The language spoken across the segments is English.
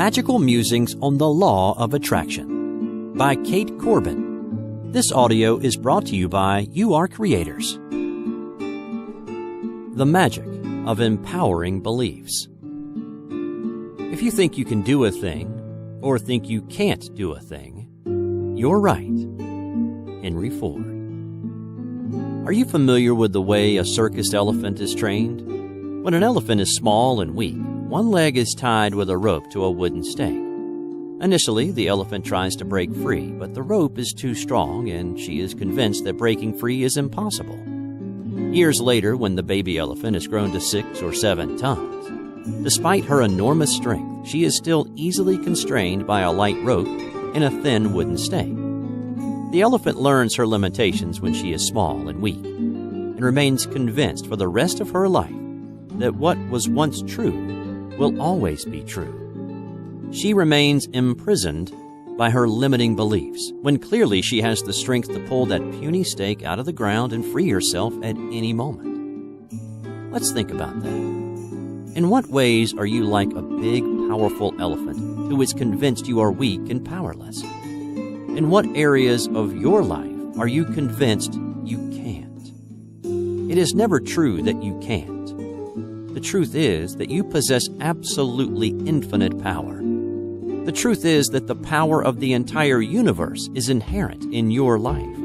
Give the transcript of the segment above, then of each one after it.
Magical Musings on the Law of Attraction by Kate Corbin. This audio is brought to you by You Are Creators. The magic of empowering beliefs. If you think you can do a thing, or think you can't do a thing, you're right. Henry Ford. Are you familiar with the way a circus elephant is trained? When an elephant is small and weak, one leg is tied with a rope to a wooden stake. Initially, the elephant tries to break free, but the rope is too strong and she is convinced that breaking free is impossible. Years later, when the baby elephant has grown to 6 or 7 tons, despite her enormous strength, she is still easily constrained by a light rope and a thin wooden stake. The elephant learns her limitations when she is small and weak, and remains convinced for the rest of her life that what was once true will always be true. She remains imprisoned by her limiting beliefs, when clearly she has the strength to pull that puny stake out of the ground and free herself at any moment. Let's think about that. In what ways are you like a big, powerful elephant who is convinced you are weak and powerless? In what areas of your life are you convinced you can't? It is never true that you can't. The truth is that you possess absolutely infinite power. The truth is that the power of the entire universe is inherent in your life.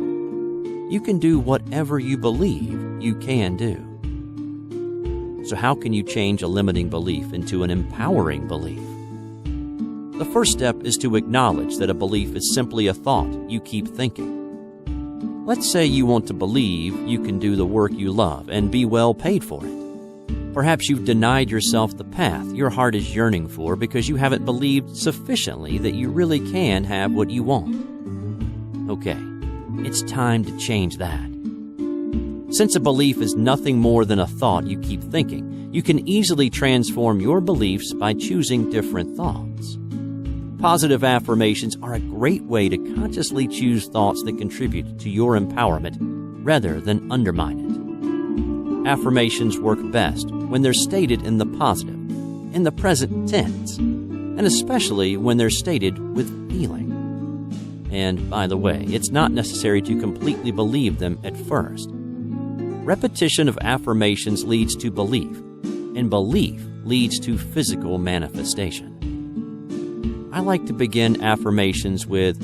You can do whatever you believe you can do. So how can you change a limiting belief into an empowering belief? The first step is to acknowledge that a belief is simply a thought you keep thinking. Let's say you want to believe you can do the work you love and be well paid for it. Perhaps you've denied yourself the path your heart is yearning for because you haven't believed sufficiently that you really can have what you want. Okay, it's time to change that. Since a belief is nothing more than a thought you keep thinking, you can easily transform your beliefs by choosing different thoughts. Positive affirmations are a great way to consciously choose thoughts that contribute to your empowerment rather than undermine it. Affirmations work best when they're stated in the positive, in the present tense, and especially when they're stated with feeling. And, by the way, it's not necessary to completely believe them at first. Repetition of affirmations leads to belief, and belief leads to physical manifestation. I like to begin affirmations with,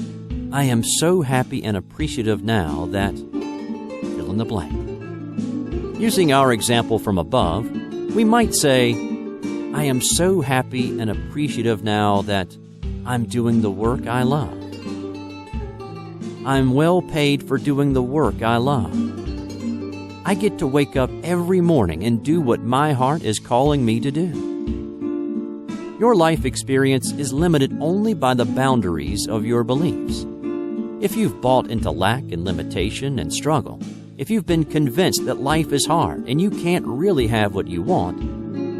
"I am so happy and appreciative now that..." fill in the blank. Using our example from above, we might say, "I am so happy and appreciative now that I'm doing the work I love. I'm well paid for doing the work I love. I get to wake up every morning and do what my heart is calling me to do." Your life experience is limited only by the boundaries of your beliefs. If you've bought into lack and limitation and struggle, if you've been convinced that life is hard and you can't really have what you want,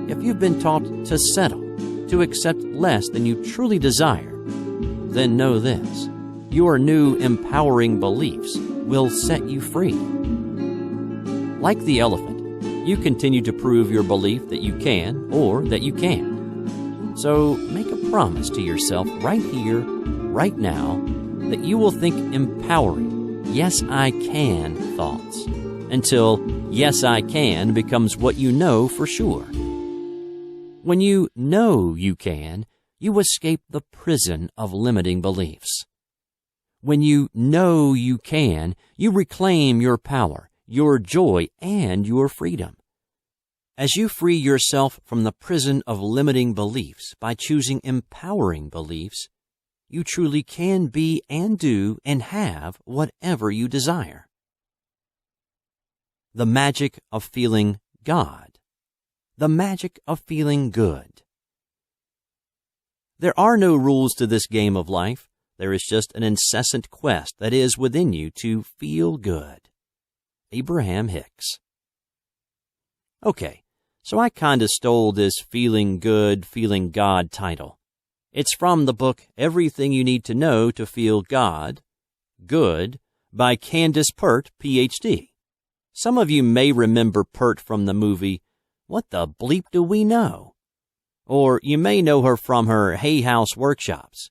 if you've been taught to settle, to accept less than you truly desire, then know this: your new empowering beliefs will set you free. Like the elephant, you continue to prove your belief that you can or that you can't. So make a promise to yourself right here, right now, that you will think empowering, "Yes, I can" thoughts, until "Yes, I can" becomes what you know for sure. When you know you can, you escape the prison of limiting beliefs. When you know you can, you reclaim your power, your joy, and your freedom. As you free yourself from the prison of limiting beliefs by choosing empowering beliefs, you truly can be and do and have whatever you desire. The magic of feeling God. The magic of feeling good. There are no rules to this game of life. There is just an incessant quest that is within you to feel good. Abraham Hicks. Okay, so I kinda stole this feeling good, feeling God title. It's from the book Everything You Need to Know to Feel Good by Candace Pert, Ph.D. Some of you may remember Pert from the movie What the Bleep Do We Know? Or you may know her from her Hay House workshops.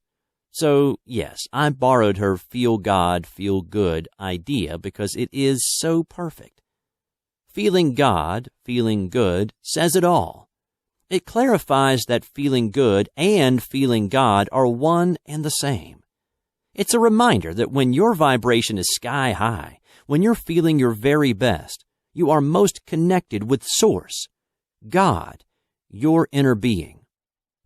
So, yes, I borrowed her feel God, feel good idea because it is so perfect. Feeling God, feeling good says it all. It clarifies that feeling good and feeling God are one and the same. It's a reminder that when your vibration is sky high, when you're feeling your very best, you are most connected with Source, God, your inner being.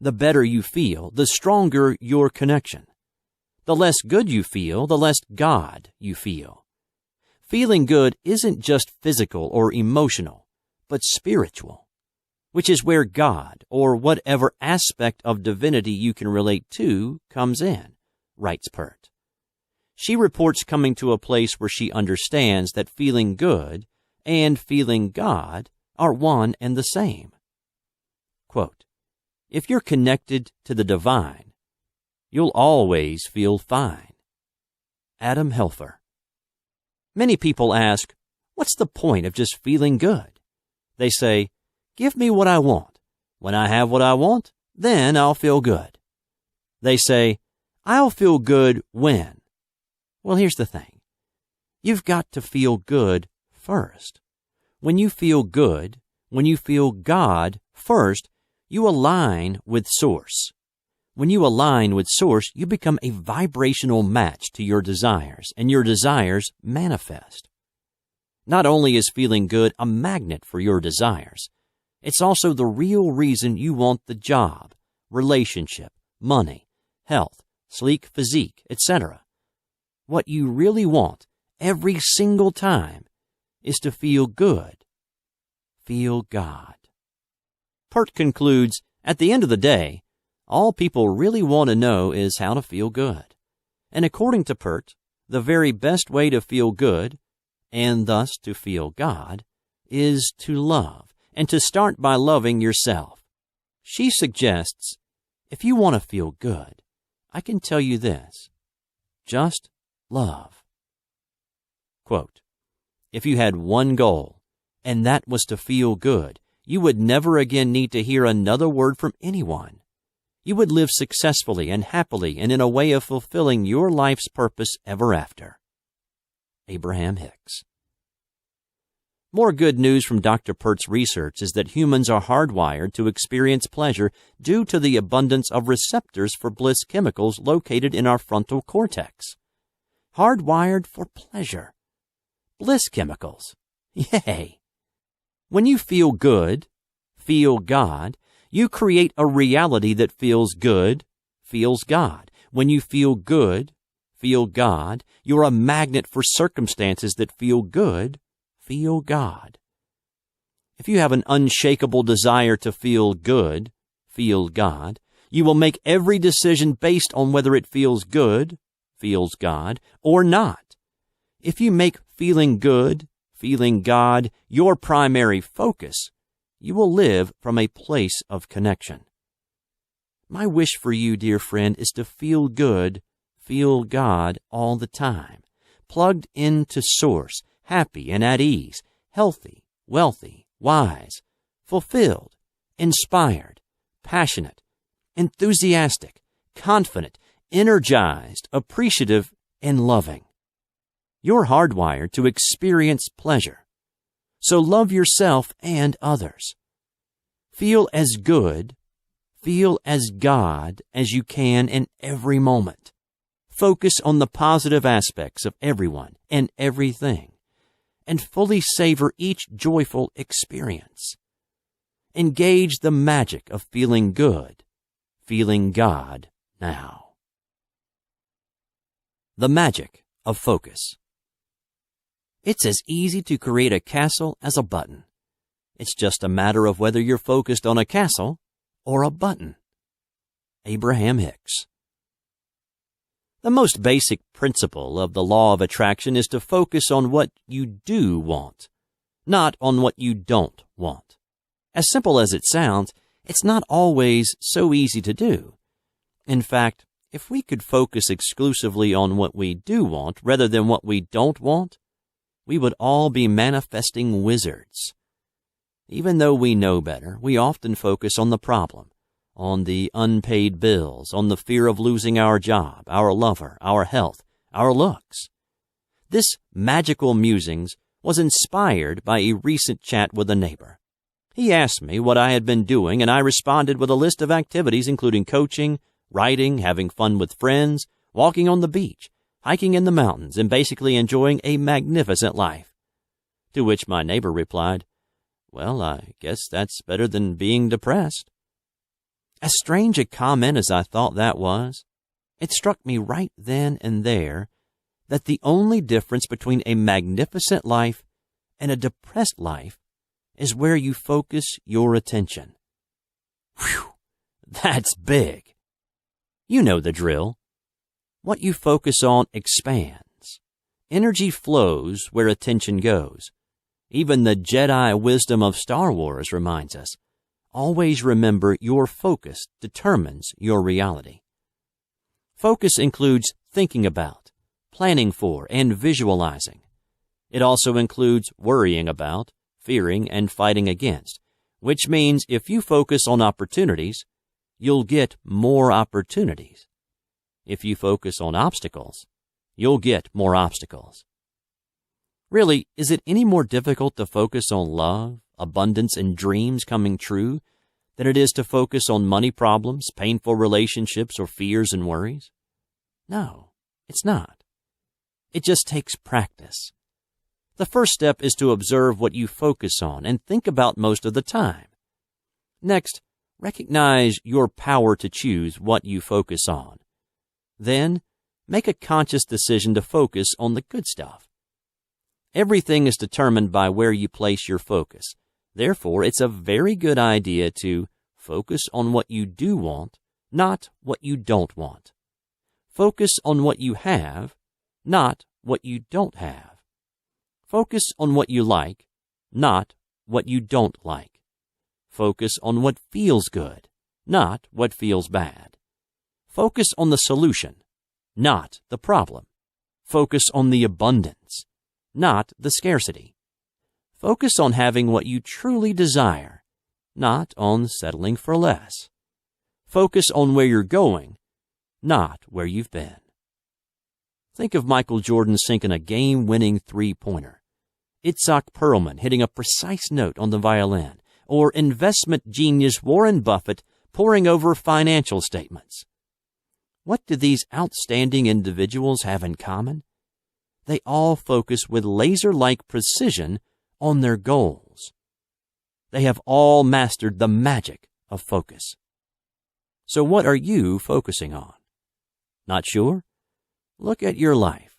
The better you feel, the stronger your connection. The less good you feel, the less God you feel. Feeling good isn't just physical or emotional, but spiritual, which is where God, or whatever aspect of divinity you can relate to, comes in, writes Pert. She reports coming to a place where she understands that feeling good and feeling God are one and the same. Quote, "If you're connected to the divine, you'll always feel fine." Adam Helfer. Many people ask, what's the point of just feeling good? They say, give me what I want. When I have what I want, then I'll feel good. They say, I'll feel good when. Well, here's the thing. You've got to feel good first. When you feel good, when you feel God first, you align with Source. When you align with Source, you become a vibrational match to your desires, and your desires manifest. Not only is feeling good a magnet for your desires, it's also the real reason you want the job, relationship, money, health, sleek physique, etc. What you really want every single time is to feel good. Feel God. Pert concludes, at the end of the day, all people really want to know is how to feel good. And according to Pert, the very best way to feel good, and thus to feel God, is to love, and to start by loving yourself. She suggests, if you want to feel good, I can tell you this, just love. Quote, if you had one goal, and that was to feel good, you would never again need to hear another word from anyone. You would live successfully and happily and in a way of fulfilling your life's purpose ever after. Abraham Hicks. More good news from Dr. Pert's research is that humans are hardwired to experience pleasure due to the abundance of receptors for bliss chemicals located in our frontal cortex. Hardwired for pleasure. Bliss chemicals. Yay! When you feel good, feel God, you create a reality that feels good, feels God. When you feel good, feel God, you're a magnet for circumstances that feel good, feel God. If you have an unshakable desire to feel good, feel God, you will make every decision based on whether it feels good, feels God, or not. If you make feeling good, feeling God your primary focus, you will live from a place of connection. My wish for you, dear friend, is to feel good, feel God all the time, plugged into Source, happy and at ease, healthy, wealthy, wise, fulfilled, inspired, passionate, enthusiastic, confident, energized, appreciative, and loving. You're hardwired to experience pleasure. So love yourself and others. Feel as good, feel as God as you can in every moment. Focus on the positive aspects of everyone and everything, and fully savor each joyful experience. Engage the magic of feeling good, feeling God now. The magic of focus. It's as easy to create a castle as a button. It's just a matter of whether you're focused on a castle or a button. Abraham Hicks. The most basic principle of the law of attraction is to focus on what you do want, not on what you don't want. As simple as it sounds, it's not always so easy to do. In fact, if we could focus exclusively on what we do want rather than what we don't want, we would all be manifesting wizards. Even though we know better, we often focus on the problem, on the unpaid bills, on the fear of losing our job, our lover, our health, our looks. This magical musings was inspired by a recent chat with a neighbor. He asked me what I had been doing, and I responded with a list of activities including coaching, writing, having fun with friends, walking on the beach, hiking in the mountains, and basically enjoying a magnificent life. To which my neighbor replied, "Well, I guess that's better than being depressed." As strange a comment as I thought that was, it struck me right then and there that the only difference between a magnificent life and a depressed life is where you focus your attention. Whew, that's big. You know the drill. What you focus on expands. Energy flows where attention goes. Even the Jedi wisdom of Star Wars reminds us, always remember your focus determines your reality. Focus includes thinking about, planning for, and visualizing. It also includes worrying about, fearing, and fighting against, which means if you focus on opportunities, you'll get more opportunities. If you focus on obstacles, you'll get more obstacles. Really, is it any more difficult to focus on love, abundance, and dreams coming true than it is to focus on money problems, painful relationships, or fears and worries? No, it's not. It just takes practice. The first step is to observe what you focus on and think about most of the time. Next, recognize your power to choose what you focus on. Then, make a conscious decision to focus on the good stuff. Everything is determined by where you place your focus. Therefore, it's a very good idea to focus on what you do want, not what you don't want. Focus on what you have, not what you don't have. Focus on what you like, not what you don't like. Focus on what feels good, not what feels bad. Focus on the solution, not the problem. Focus on the abundance, not the scarcity. Focus on having what you truly desire, not on settling for less. Focus on where you're going, not where you've been. Think of Michael Jordan sinking a game-winning three-pointer, Itzhak Perlman hitting a precise note on the violin, or investment genius Warren Buffett poring over financial statements. What do these outstanding individuals have in common? They all focus with laser-like precision on their goals. They have all mastered the magic of focus. So what are you focusing on? Not sure? Look at your life.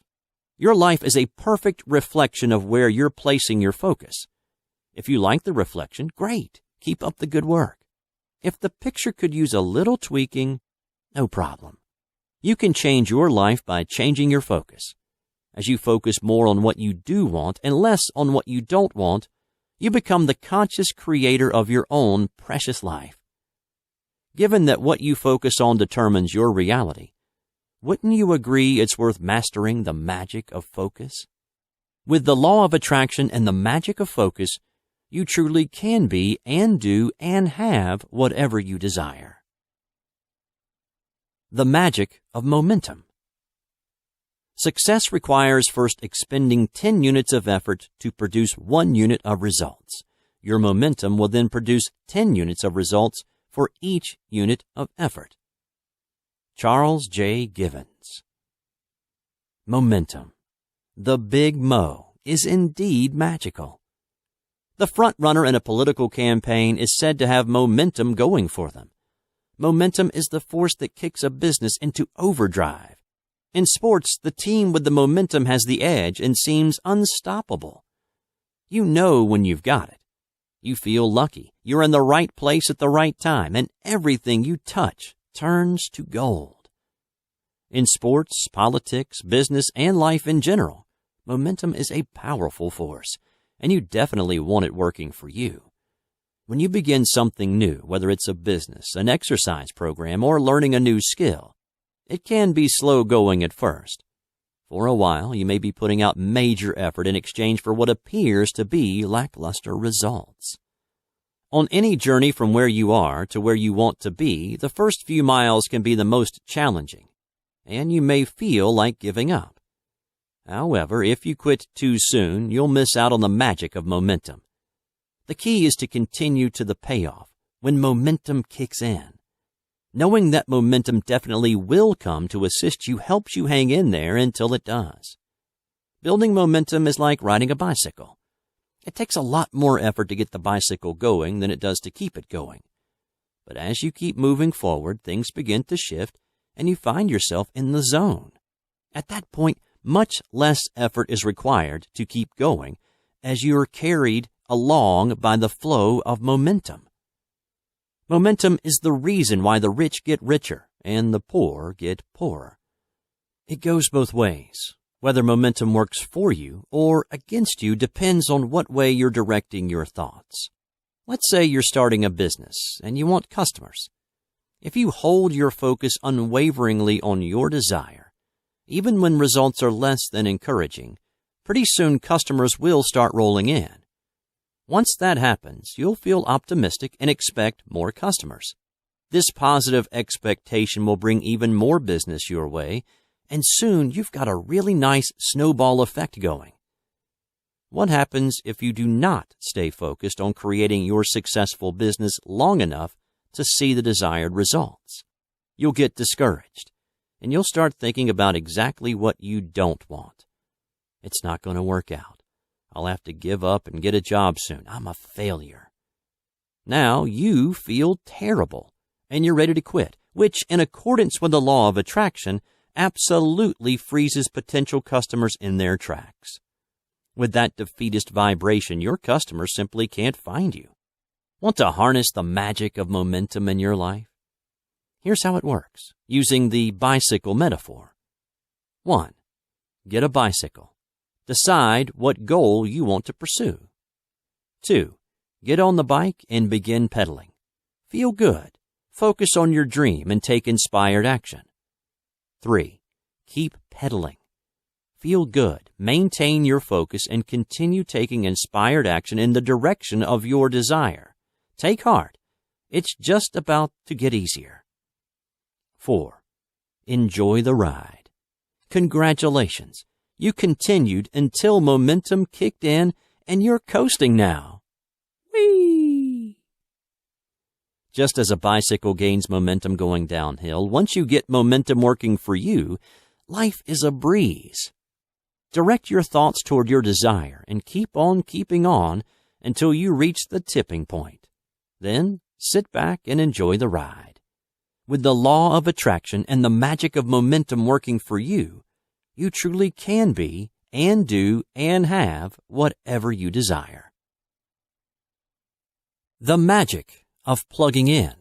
Your life is a perfect reflection of where you're placing your focus. If you like the reflection, great. Keep up the good work. If the picture could use a little tweaking, no problem. You can change your life by changing your focus. As you focus more on what you do want and less on what you don't want, you become the conscious creator of your own precious life. Given that what you focus on determines your reality, wouldn't you agree it's worth mastering the magic of focus? With the law of attraction and the magic of focus, you truly can be and do and have whatever you desire. The magic of momentum. Success requires first expending 10 units of effort to produce 1 unit of results. Your momentum will then produce 10 units of results for each unit of effort. Charles J. Givens. Momentum. The Big Mo is indeed magical. The front runner in a political campaign is said to have momentum going for them. Momentum is the force that kicks a business into overdrive. In sports, the team with the momentum has the edge and seems unstoppable. You know when you've got it. You feel lucky. You're in the right place at the right time, and everything you touch turns to gold. In sports, politics, business, and life in general, momentum is a powerful force, and you definitely want it working for you. When you begin something new, whether it's a business, an exercise program, or learning a new skill, it can be slow going at first. For a while, you may be putting out major effort in exchange for what appears to be lackluster results. On any journey from where you are to where you want to be, the first few miles can be the most challenging, and you may feel like giving up. However, if you quit too soon, you'll miss out on the magic of momentum. The key is to continue to the payoff, when momentum kicks in. Knowing that momentum definitely will come to assist you helps you hang in there until it does. Building momentum is like riding a bicycle. It takes a lot more effort to get the bicycle going than it does to keep it going. But as you keep moving forward, things begin to shift and you find yourself in the zone. At that point, much less effort is required to keep going as you are carried along by the flow of momentum. Momentum is the reason why the rich get richer and the poor get poorer. It goes both ways. Whether momentum works for you or against you depends on what way you're directing your thoughts. Let's say you're starting a business and you want customers. If you hold your focus unwaveringly on your desire, even when results are less than encouraging, pretty soon customers will start rolling in. Once that happens, you'll feel optimistic and expect more customers. This positive expectation will bring even more business your way, and soon you've got a really nice snowball effect going. What happens if you do not stay focused on creating your successful business long enough to see the desired results? You'll get discouraged, and you'll start thinking about exactly what you don't want. It's not going to work out. I'll have to give up and get a job soon. I'm a failure. Now you feel terrible, and you're ready to quit, which, in accordance with the law of attraction, absolutely freezes potential customers in their tracks. With that defeatist vibration, your customers simply can't find you. Want to harness the magic of momentum in your life? Here's how it works, using the bicycle metaphor. 1. Get a bicycle. Decide what goal you want to pursue. 2. Get on the bike and begin pedaling. Feel good. Focus on your dream and take inspired action. 3. Keep pedaling. Feel good. Maintain your focus and continue taking inspired action in the direction of your desire. Take heart. It's just about to get easier. 4. Enjoy the ride. Congratulations. You continued until momentum kicked in and you're coasting now. Whee! Just as a bicycle gains momentum going downhill, once you get momentum working for you, life is a breeze. Direct your thoughts toward your desire and keep on keeping on until you reach the tipping point. Then sit back and enjoy the ride. With the law of attraction and the magic of momentum working for you, you truly can be and do and have whatever you desire. The magic of plugging in.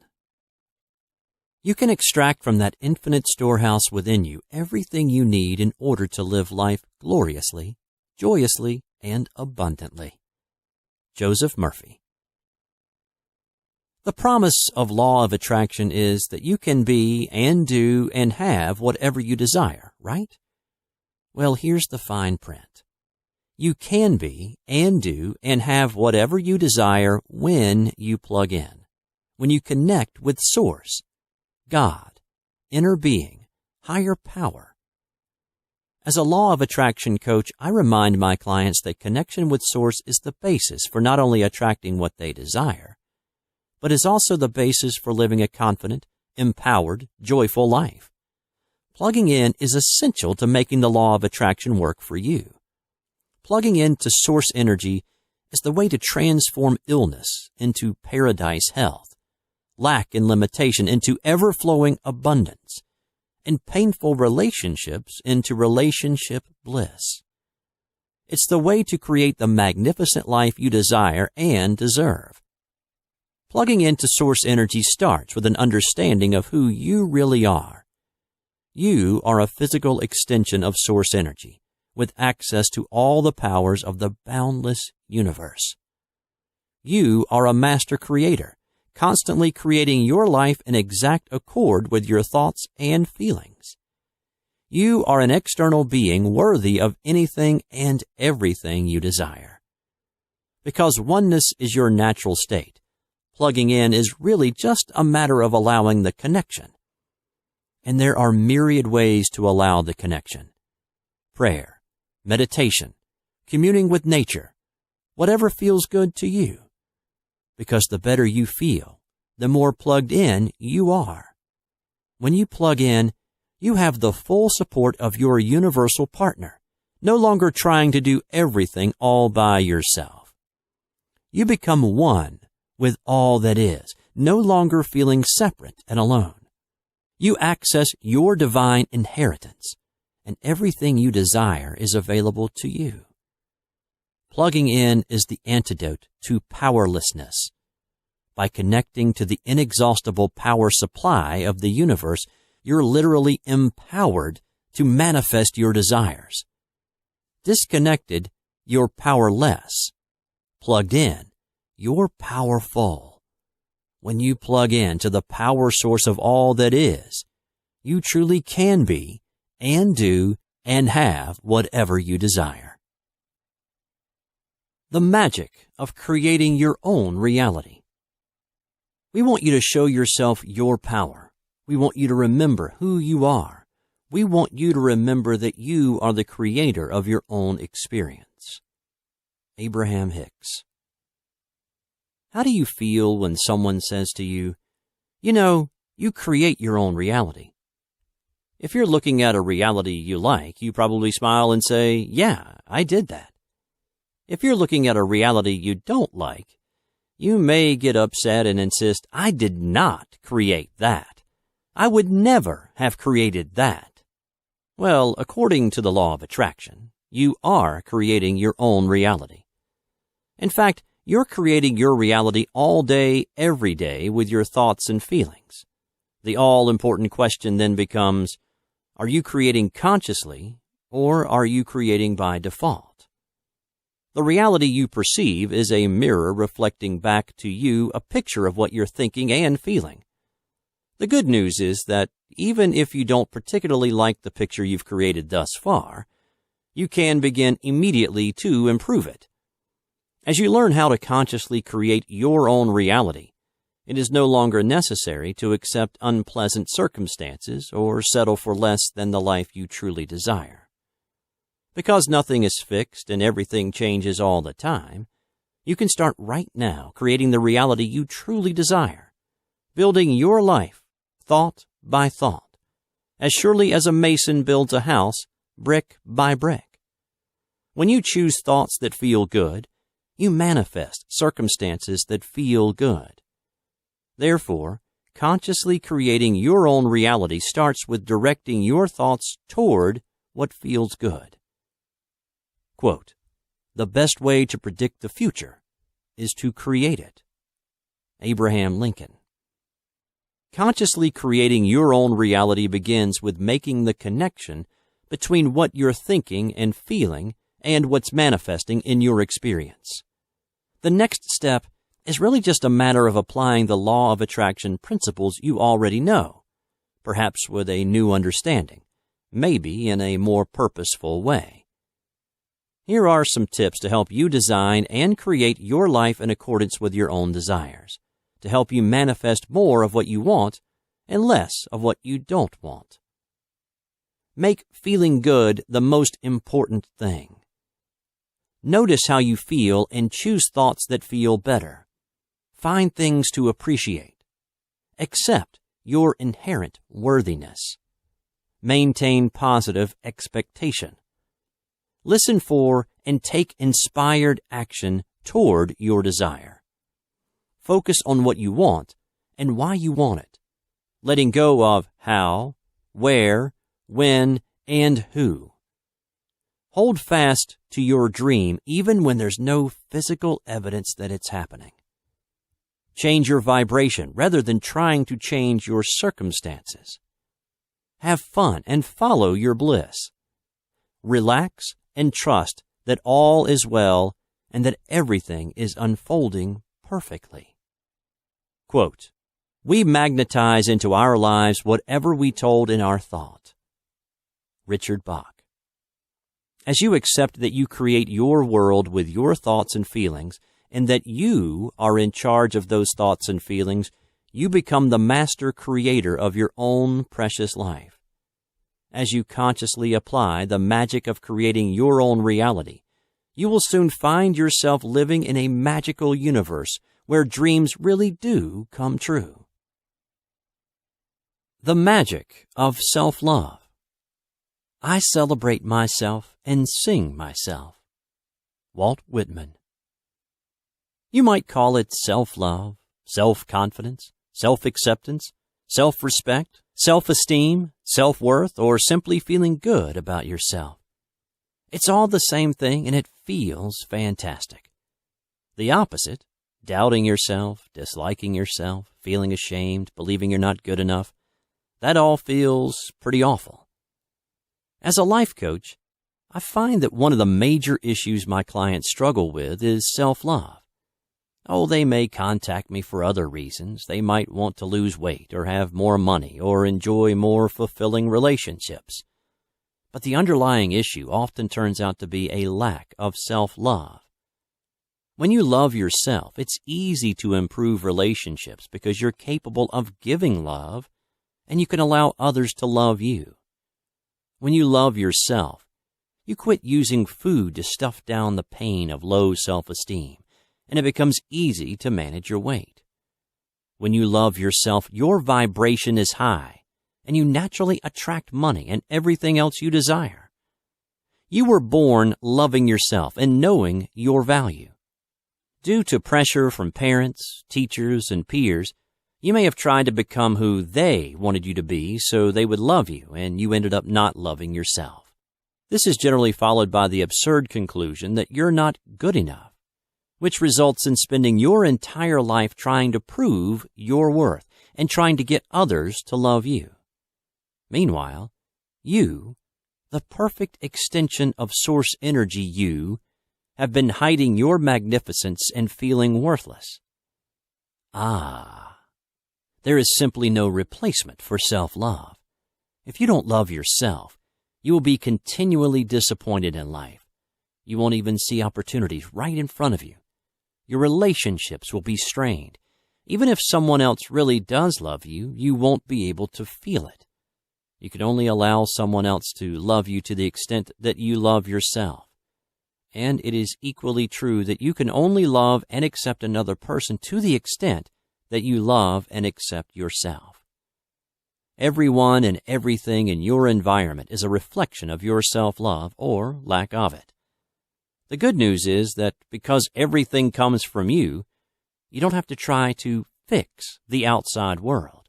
You can extract from that infinite storehouse within you everything you need in order to live life gloriously, joyously, and abundantly. Joseph Murphy. The promise of law of attraction is that you can be and do and have whatever you desire, right? Well, here's the fine print. You can be and do and have whatever you desire when you plug in, when you connect with Source, God, inner being, higher power. As a law of attraction coach, I remind my clients that connection with Source is the basis for not only attracting what they desire, but is also the basis for living a confident, empowered, joyful life. Plugging in is essential to making the law of attraction work for you. Plugging into source energy is the way to transform illness into paradise health, lack and limitation into ever-flowing abundance, and painful relationships into relationship bliss. It's the way to create the magnificent life you desire and deserve. Plugging into source energy starts with an understanding of who you really are. You are a physical extension of source energy, with access to all the powers of the boundless universe. You are a master creator, constantly creating your life in exact accord with your thoughts and feelings. You are an external being worthy of anything and everything you desire. Because oneness is your natural state, Plugging in is really just a matter of allowing the connection. And there are myriad ways to allow the connection. Prayer, meditation, communing with nature, whatever feels good to you. Because the better you feel, the more plugged in you are. When you plug in, you have the full support of your universal partner, no longer trying to do everything all by yourself. You become one with all that is, no longer feeling separate and alone. You access your divine inheritance, and everything you desire is available to you. Plugging in is the antidote to powerlessness. By connecting to the inexhaustible power supply of the universe, you're literally empowered to manifest your desires. Disconnected, you're powerless. Plugged in, you're powerful. When you plug in to the power source of all that is, you truly can be and do and have whatever you desire. The magic of creating your own reality. We want you to show yourself your power. We want you to remember who you are. We want you to remember that you are the creator of your own experience. Abraham Hicks. How do you feel when someone says to you, you create your own reality? If you're looking at a reality you like, you probably smile and say, yeah, I did that. If you're looking at a reality you don't like, you may get upset and insist, I did not create that. I would never have created that. Well, according to the law of attraction, you are creating your own reality. In fact, you're creating your reality all day, every day with your thoughts and feelings. The all-important question then becomes, are you creating consciously or are you creating by default? The reality you perceive is a mirror reflecting back to you a picture of what you're thinking and feeling. The good news is that even if you don't particularly like the picture you've created thus far, you can begin immediately to improve it. As you learn how to consciously create your own reality, it is no longer necessary to accept unpleasant circumstances or settle for less than the life you truly desire. Because nothing is fixed and everything changes all the time, you can start right now creating the reality you truly desire, building your life thought by thought, as surely as a mason builds a house brick by brick. When you choose thoughts that feel good, you manifest circumstances that feel good. Therefore, consciously creating your own reality starts with directing your thoughts toward what feels good. Quote, the best way to predict the future is to create it. Abraham Lincoln. Consciously creating your own reality begins with making the connection between what you're thinking and feeling and what's manifesting in your experience. The next step is really just a matter of applying the law of attraction principles you already know, perhaps with a new understanding, maybe in a more purposeful way. Here are some tips to help you design and create your life in accordance with your own desires, to help you manifest more of what you want and less of what you don't want. Make feeling good the most important thing. Notice how you feel and choose thoughts that feel better. Find things to appreciate. Accept your inherent worthiness. Maintain positive expectation. Listen for and take inspired action toward your desire. Focus on what you want and why you want it, letting go of how, where, when, and who. Hold fast to your dream even when there's no physical evidence that it's happening. Change your vibration rather than trying to change your circumstances. Have fun and follow your bliss. Relax and trust that all is well and that everything is unfolding perfectly. Quote, we magnetize into our lives whatever we told in our thought. Richard Bach. As you accept that you create your world with your thoughts and feelings, and that you are in charge of those thoughts and feelings, you become the master creator of your own precious life. As you consciously apply the magic of creating your own reality, you will soon find yourself living in a magical universe where dreams really do come true. The magic of self-love. I celebrate myself and sing myself. Walt Whitman. You might call it self-love, self-confidence, self-acceptance, self-respect, self-esteem, self-worth, or simply feeling good about yourself. It's all the same thing, and it feels fantastic. The opposite, doubting yourself, disliking yourself, feeling ashamed, believing you're not good enough, that all feels pretty awful. As a life coach, I find that one of the major issues my clients struggle with is self-love. Oh, they may contact me for other reasons. They might want to lose weight or have more money or enjoy more fulfilling relationships. But the underlying issue often turns out to be a lack of self-love. When you love yourself, it's easy to improve relationships because you're capable of giving love and you can allow others to love you. When you love yourself, you quit using food to stuff down the pain of low self-esteem, and it becomes easy to manage your weight. When you love yourself, your vibration is high, and you naturally attract money and everything else you desire. You were born loving yourself and knowing your value. Due to pressure from parents, teachers, and peers, you may have tried to become who they wanted you to be so they would love you, and you ended up not loving yourself. This is generally followed by the absurd conclusion that you're not good enough, which results in spending your entire life trying to prove your worth and trying to get others to love you. Meanwhile, you, the perfect extension of source energy you, have been hiding your magnificence and feeling worthless. There is simply no replacement for self-love. If you don't love yourself, you will be continually disappointed in life. You won't even see opportunities right in front of you. Your relationships will be strained. Even if someone else really does love you, you won't be able to feel it. You can only allow someone else to love you to the extent that you love yourself. And it is equally true that you can only love and accept another person to the extent that you love and accept yourself. Everyone and everything in your environment is a reflection of your self-love or lack of it. The good news is that because everything comes from you, you don't have to try to fix the outside world.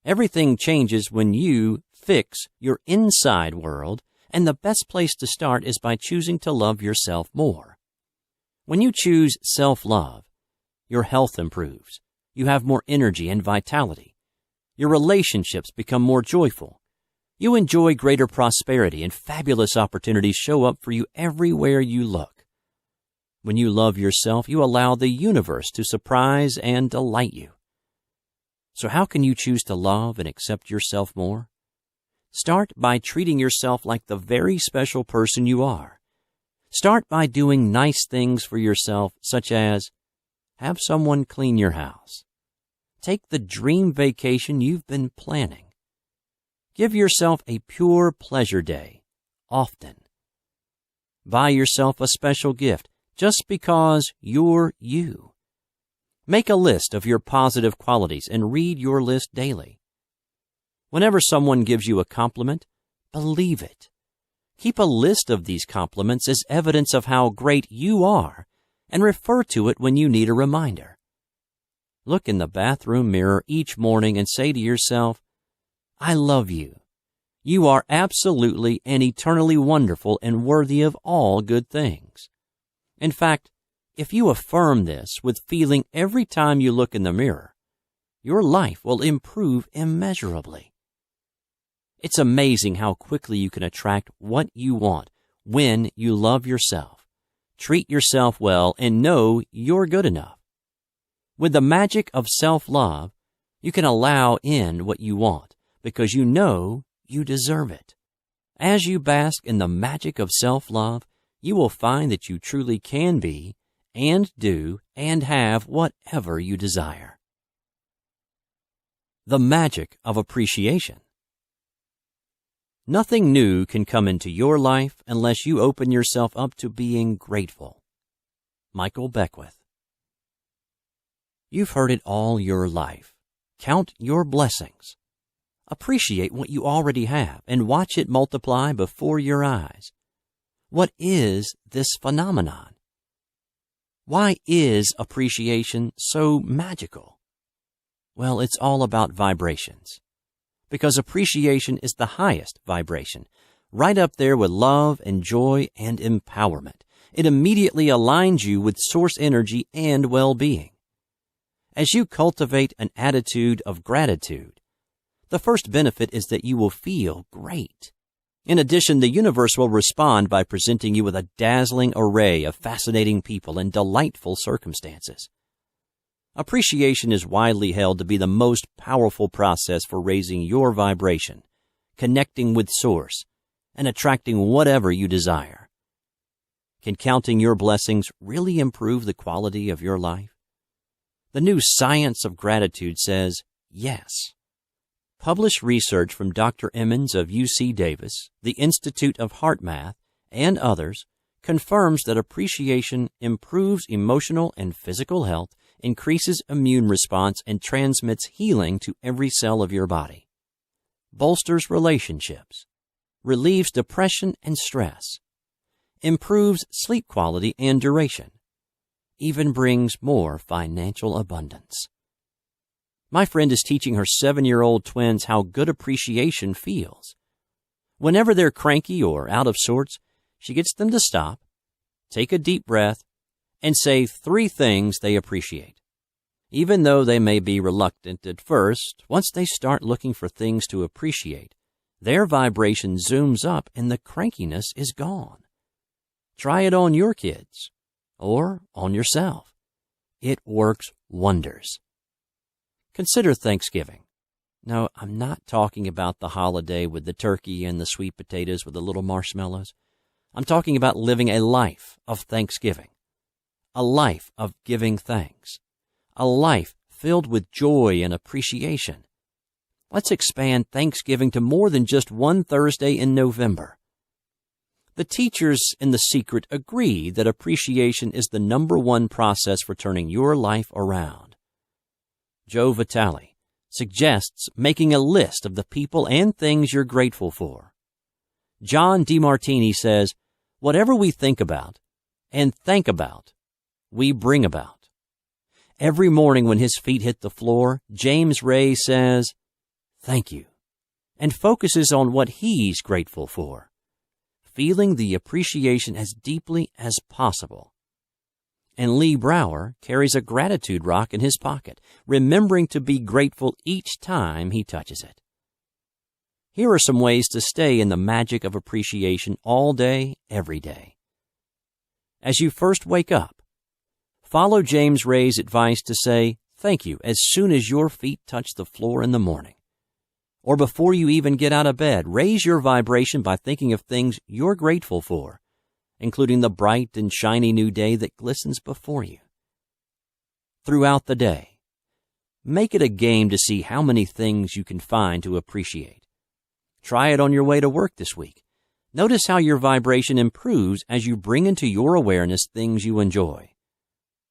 Everything changes when you fix your inside world, and the best place to start is by choosing to love yourself more. When you choose self-love, your health improves. You have more energy and vitality. Your relationships become more joyful. You enjoy greater prosperity, and fabulous opportunities show up for you everywhere you look. When you love yourself, you allow the universe to surprise and delight you. So how can you choose to love and accept yourself more? Start by treating yourself like the very special person you are. Start by doing nice things for yourself, such as have someone clean your house. Take the dream vacation you've been planning. Give yourself a pure pleasure day, often. Buy yourself a special gift just because you're you. Make a list of your positive qualities and read your list daily. Whenever someone gives you a compliment, believe it. Keep a list of these compliments as evidence of how great you are and refer to it when you need a reminder. Look in the bathroom mirror each morning and say to yourself, I love you. You are absolutely and eternally wonderful and worthy of all good things. In fact, if you affirm this with feeling every time you look in the mirror, your life will improve immeasurably. It's amazing how quickly you can attract what you want when you love yourself, treat yourself well, and know you're good enough. With the magic of self-love, you can allow in what you want because you know you deserve it. As you bask in the magic of self-love, you will find that you truly can be and do and have whatever you desire. The magic of appreciation. Nothing new can come into your life unless you open yourself up to being grateful. Michael Beckwith. You've heard it all your life. Count your blessings. Appreciate what you already have and watch it multiply before your eyes. What is this phenomenon? Why is appreciation so magical? Well, it's all about vibrations. Because appreciation is the highest vibration, right up there with love and joy and empowerment. It immediately aligns you with source energy and well-being. As you cultivate an attitude of gratitude, the first benefit is that you will feel great. In addition, the universe will respond by presenting you with a dazzling array of fascinating people and delightful circumstances. Appreciation is widely held to be the most powerful process for raising your vibration, connecting with Source, and attracting whatever you desire. Can counting your blessings really improve the quality of your life? The new science of gratitude says yes. Published research from Dr. Emmons of UC Davis, the Institute of HeartMath, and others confirms that appreciation improves emotional and physical health, increases immune response, and transmits healing to every cell of your body. Bolsters relationships, relieves depression and stress, improves sleep quality and duration, even brings more financial abundance. My friend is teaching her 7-year-old twins how good appreciation feels. Whenever they're cranky or out of sorts, she gets them to stop, take a deep breath, and say 3 things they appreciate. Even though they may be reluctant at first, once they start looking for things to appreciate, their vibration zooms up and the crankiness is gone. Try it on your kids or on yourself. It works wonders. Consider Thanksgiving. No, I'm not talking about the holiday with the turkey and the sweet potatoes with the little marshmallows. I'm talking about living a life of thanksgiving, a life of giving thanks, a life filled with joy and appreciation. Let's expand Thanksgiving to more than just one Thursday in November. The teachers in The Secret agree that appreciation is the #1 process for turning your life around. Joe Vitale suggests making a list of the people and things you're grateful for. John DeMartini says, whatever we think about and think about, we bring about. Every morning when his feet hit the floor, James Ray says, thank you, and focuses on what he's grateful for, feeling the appreciation as deeply as possible. And Lee Brower carries a gratitude rock in his pocket, remembering to be grateful each time he touches it. Here are some ways to stay in the magic of appreciation all day, every day. As you first wake up, follow James Ray's advice to say thank you as soon as your feet touch the floor in the morning. Or before you even get out of bed, raise your vibration by thinking of things you're grateful for, including the bright and shiny new day that glistens before you. Throughout the day, make it a game to see how many things you can find to appreciate. Try it on your way to work this week. Notice how your vibration improves as you bring into your awareness things you enjoy.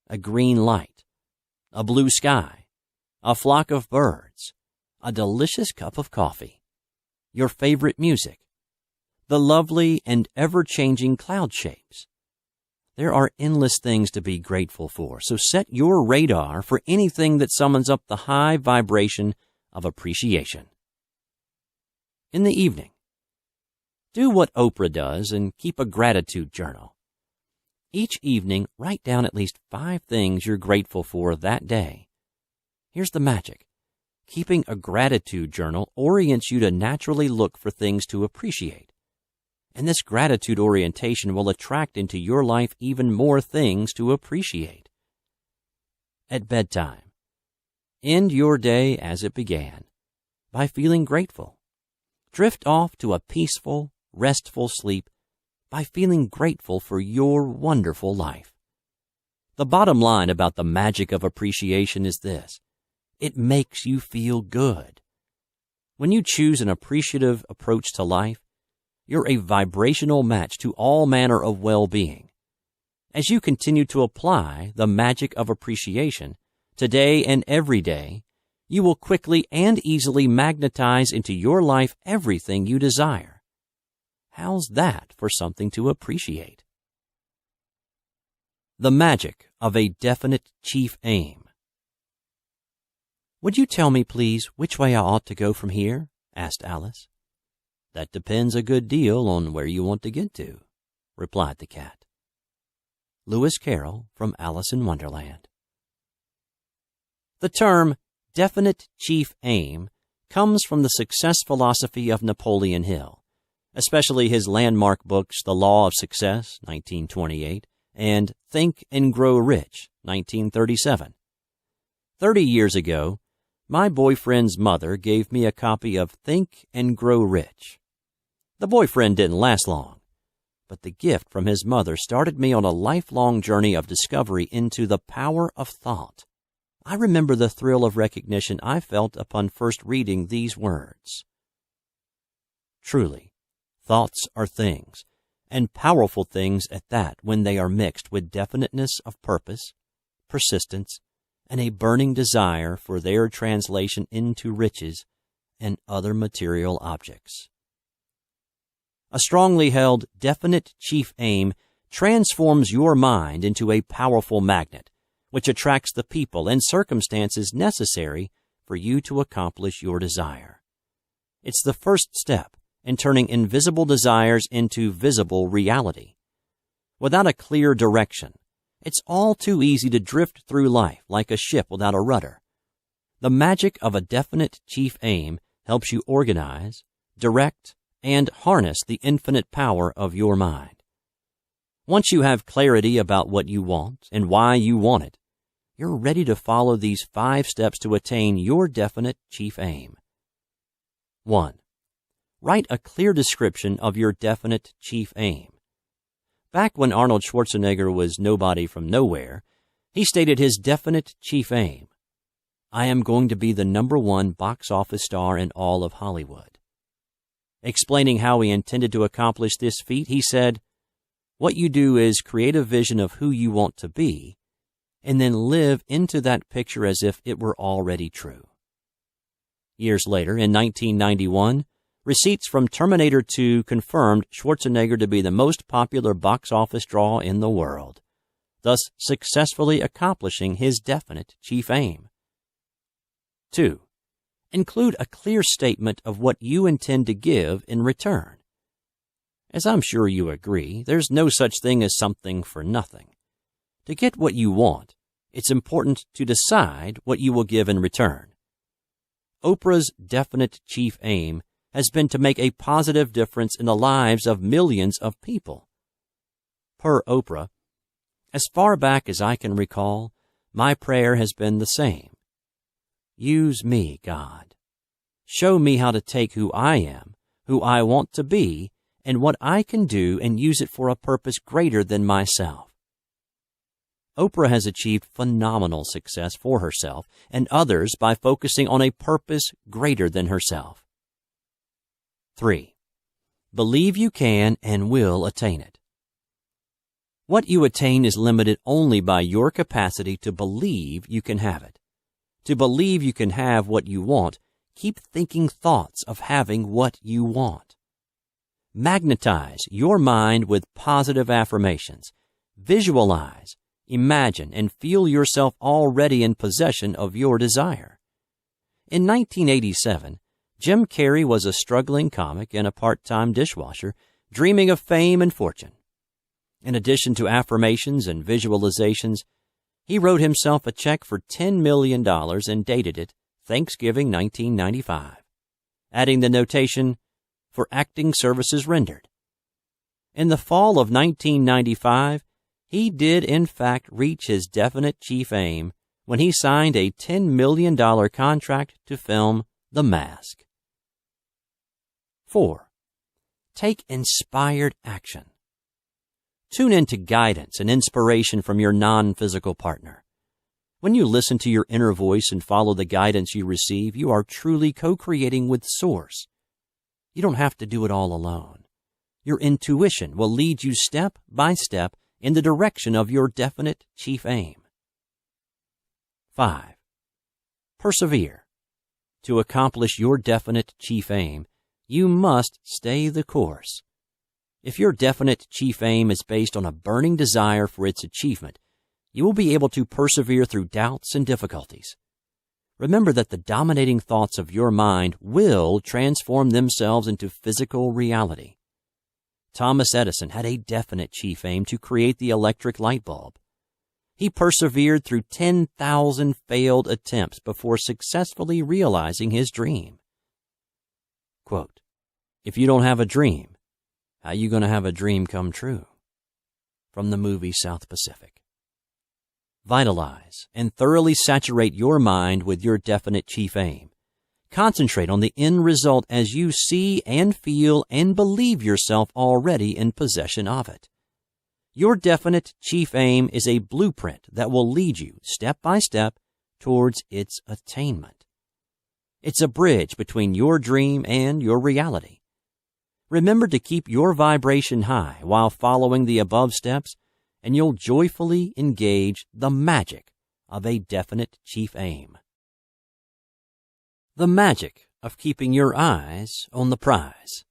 A green light, a blue sky, a flock of birds, a delicious cup of coffee, your favorite music, the lovely and ever-changing cloud shapes. There are endless things to be grateful for, so set your radar for anything that summons up the high vibration of appreciation. In the evening, do what Oprah does and keep a gratitude journal. Each evening, write down at least 5 things you're grateful for that day. Here's the magic. Keeping a gratitude journal orients you to naturally look for things to appreciate. And this gratitude orientation will attract into your life even more things to appreciate. At bedtime, end your day as it began, by feeling grateful. Drift off to a peaceful, restful sleep by feeling grateful for your wonderful life. The bottom line about the magic of appreciation is this: it makes you feel good. When you choose an appreciative approach to life, you're a vibrational match to all manner of well-being. As you continue to apply the magic of appreciation today and every day, you will quickly and easily magnetize into your life everything you desire. How's that for something to appreciate? The magic of a definite chief aim. "Would you tell me, please, which way I ought to go from here?" asked Alice. "That depends a good deal on where you want to get to," replied the cat. Lewis Carroll from Alice in Wonderland. The term definite chief aim comes from the success philosophy of Napoleon Hill, especially his landmark books The Law of Success, 1928, and Think and Grow Rich, 1937. 30 years ago, my boyfriend's mother gave me a copy of Think and Grow Rich. The boyfriend didn't last long, but the gift from his mother started me on a lifelong journey of discovery into the power of thought. I remember the thrill of recognition I felt upon first reading these words. Truly, thoughts are things, and powerful things at that, when they are mixed with definiteness of purpose, persistence, and a burning desire for their translation into riches and other material objects. A strongly held, definite chief aim transforms your mind into a powerful magnet, which attracts the people and circumstances necessary for you to accomplish your desire. It's the first step in turning invisible desires into visible reality. Without a clear direction, it's all too easy to drift through life like a ship without a rudder. The magic of a definite chief aim helps you organize, direct, and harness the infinite power of your mind. Once you have clarity about what you want and why you want it, you're ready to follow these 5 steps to attain your definite chief aim. 1. Write a clear description of your definite chief aim. Back when Arnold Schwarzenegger was nobody from nowhere, he stated his definite chief aim: "I am going to be the #1 box office star in all of Hollywood." Explaining how he intended to accomplish this feat, he said, "What you do is create a vision of who you want to be, and then live into that picture as if it were already true." Years later, in 1991, receipts from Terminator 2 confirmed Schwarzenegger to be the most popular box office draw in the world, thus successfully accomplishing his definite chief aim. 2. Include a clear statement of what you intend to give in return. As I'm sure you agree, there's no such thing as something for nothing. To get what you want, it's important to decide what you will give in return. Oprah's definite chief aim has been to make a positive difference in the lives of millions of people. Per Oprah, "As far back as I can recall, my prayer has been the same. Use me, God. Show me how to take who I am, who I want to be, and what I can do, and use it for a purpose greater than myself." Oprah has achieved phenomenal success for herself and others by focusing on a purpose greater than herself. 3. Believe you can and will attain it. What you attain is limited only by your capacity to believe you can have it. To believe you can have what you want, keep thinking thoughts of having what you want. Magnetize your mind with positive affirmations. Visualize, imagine, and feel yourself already in possession of your desire. In 1987, Jim Carrey was a struggling comic and a part-time dishwasher, dreaming of fame and fortune. In addition to affirmations and visualizations, he wrote himself a check for $10 million and dated it Thanksgiving 1995, adding the notation, "For acting services rendered." In the fall of 1995, he did in fact reach his definite chief aim when he signed a $10 million contract to film The Mask. 4. Take inspired action. Tune into guidance and inspiration from your non-physical partner. When you listen to your inner voice and follow the guidance you receive, you are truly co-creating with Source. You don't have to do it all alone. Your intuition will lead you step by step in the direction of your definite chief aim. 5. Persevere. To accomplish your definite chief aim, you must stay the course. If your definite chief aim is based on a burning desire for its achievement, you will be able to persevere through doubts and difficulties. Remember that the dominating thoughts of your mind will transform themselves into physical reality. Thomas Edison had a definite chief aim to create the electric light bulb. He persevered through 10,000 failed attempts before successfully realizing his dream. Quote, "If you don't have a dream, how you going to have a dream come true?" From the movie South Pacific. Vitalize and thoroughly saturate your mind with your definite chief aim. Concentrate on the end result as you see and feel and believe yourself already in possession of it. Your definite chief aim is a blueprint that will lead you step by step towards its attainment. It's a bridge between your dream and your reality. Remember to keep your vibration high while following the above steps, and you'll joyfully engage the magic of a definite chief aim. The magic of keeping your eyes on the prize.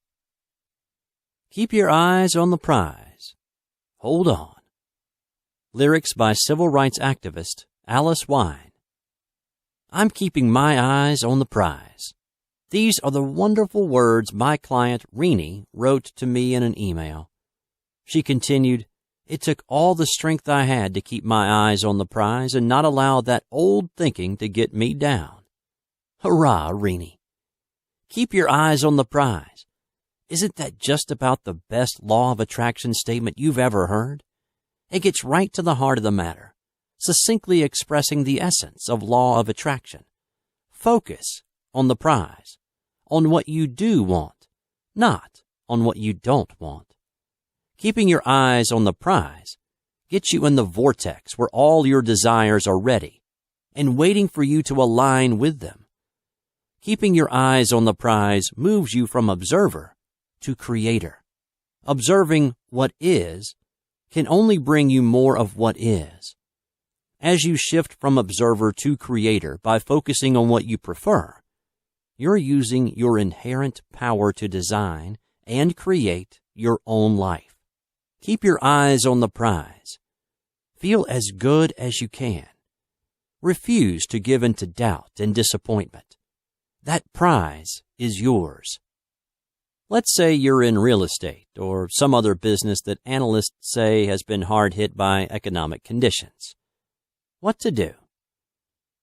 Keep your eyes on the prize. Hold on. Lyrics by civil rights activist Alice Wine. I'm keeping my eyes on the prize. These are the wonderful words my client Renee wrote to me in an email. She continued, "It took all the strength I had to keep my eyes on the prize and not allow that old thinking to get me down." Hurrah, Renee. Keep your eyes on the prize. Isn't that just about the best law of attraction statement you've ever heard? It gets right to the heart of the matter, succinctly expressing the essence of law of attraction. Focus on the prize, on what you do want, not on what you don't want. Keeping your eyes on the prize gets you in the vortex where all your desires are ready and waiting for you to align with them. Keeping your eyes on the prize moves you from observer to creator. Observing what is can only bring you more of what is. As you shift from observer to creator by focusing on what you prefer, you're using your inherent power to design and create your own life. Keep your eyes on the prize. Feel as good as you can. Refuse to give in to doubt and disappointment. That prize is yours. Let's say you're in real estate or some other business that analysts say has been hard hit by economic conditions. What to do?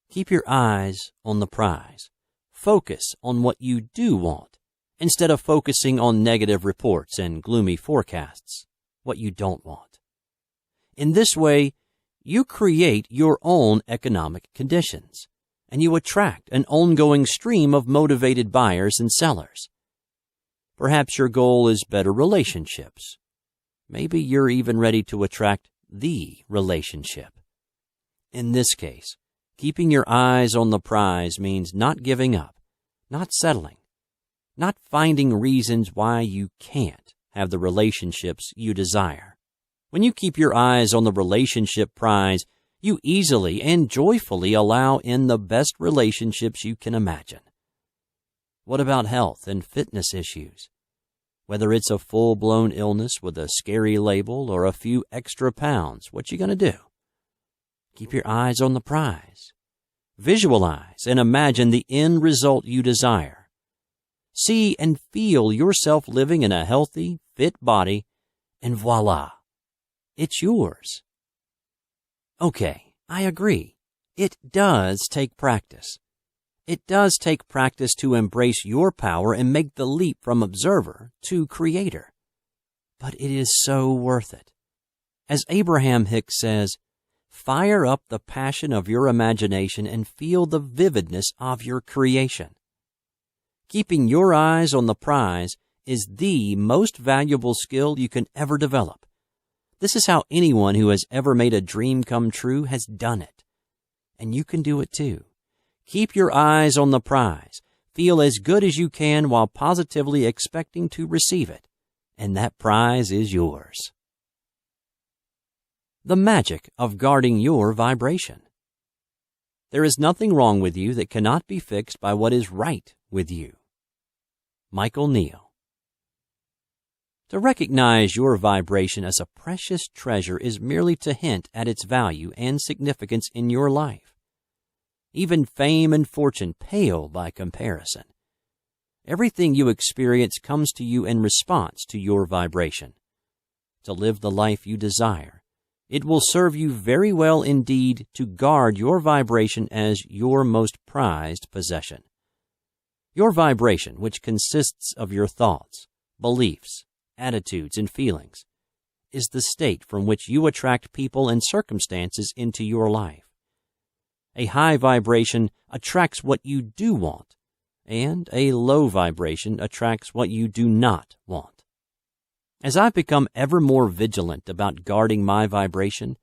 Keep your eyes on the prize. Focus on what you do want instead of focusing on negative reports and gloomy forecasts, what you don't want. In this way, you create your own economic conditions, and you attract an ongoing stream of motivated buyers and sellers. Perhaps your goal is better relationships. Maybe you're even ready to attract the relationship. In this case, keeping your eyes on the prize means not giving up, not settling, not finding reasons why you can't have the relationships you desire. When you keep your eyes on the relationship prize, you easily and joyfully allow in the best relationships you can imagine. What about health and fitness issues? Whether it's a full-blown illness with a scary label or a few extra pounds, what you gonna do? Keep your eyes on the prize. Visualize and imagine the end result you desire. See and feel yourself living in a healthy, fit body, and voila, it's yours. Okay, I agree. It does take practice. It does take practice to embrace your power and make the leap from observer to creator. But it is so worth it. As Abraham Hicks says, fire up the passion of your imagination and feel the vividness of your creation. Keeping your eyes on the prize is the most valuable skill you can ever develop. This is how anyone who has ever made a dream come true has done it. And you can do it too. Keep your eyes on the prize. Feel as good as you can while positively expecting to receive it. And that prize is yours. The magic of guarding your vibration. There is nothing wrong with you that cannot be fixed by what is right with you. Michael Neal. To recognize your vibration as a precious treasure is merely to hint at its value and significance in your life. Even fame and fortune pale by comparison. Everything you experience comes to you in response to your vibration. To live the life you desire, it will serve you very well indeed to guard your vibration as your most prized possession. Your vibration, which consists of your thoughts, beliefs, attitudes, and feelings, is the state from which you attract people and circumstances into your life. A high vibration attracts what you do want, and a low vibration attracts what you do not want. As I've become ever more vigilant about guarding my vibration,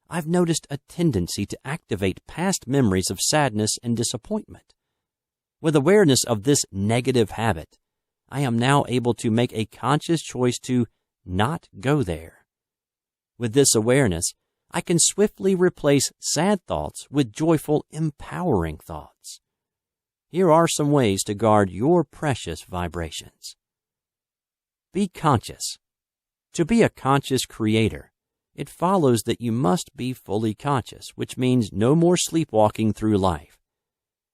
I've noticed a tendency to activate past memories of sadness and disappointment. With awareness of this negative habit, I am now able to make a conscious choice to not go there. With this awareness, I can swiftly replace sad thoughts with joyful, empowering thoughts. Here are some ways to guard your precious vibrations. Be conscious. To be a conscious creator, it follows that you must be fully conscious, which means no more sleepwalking through life.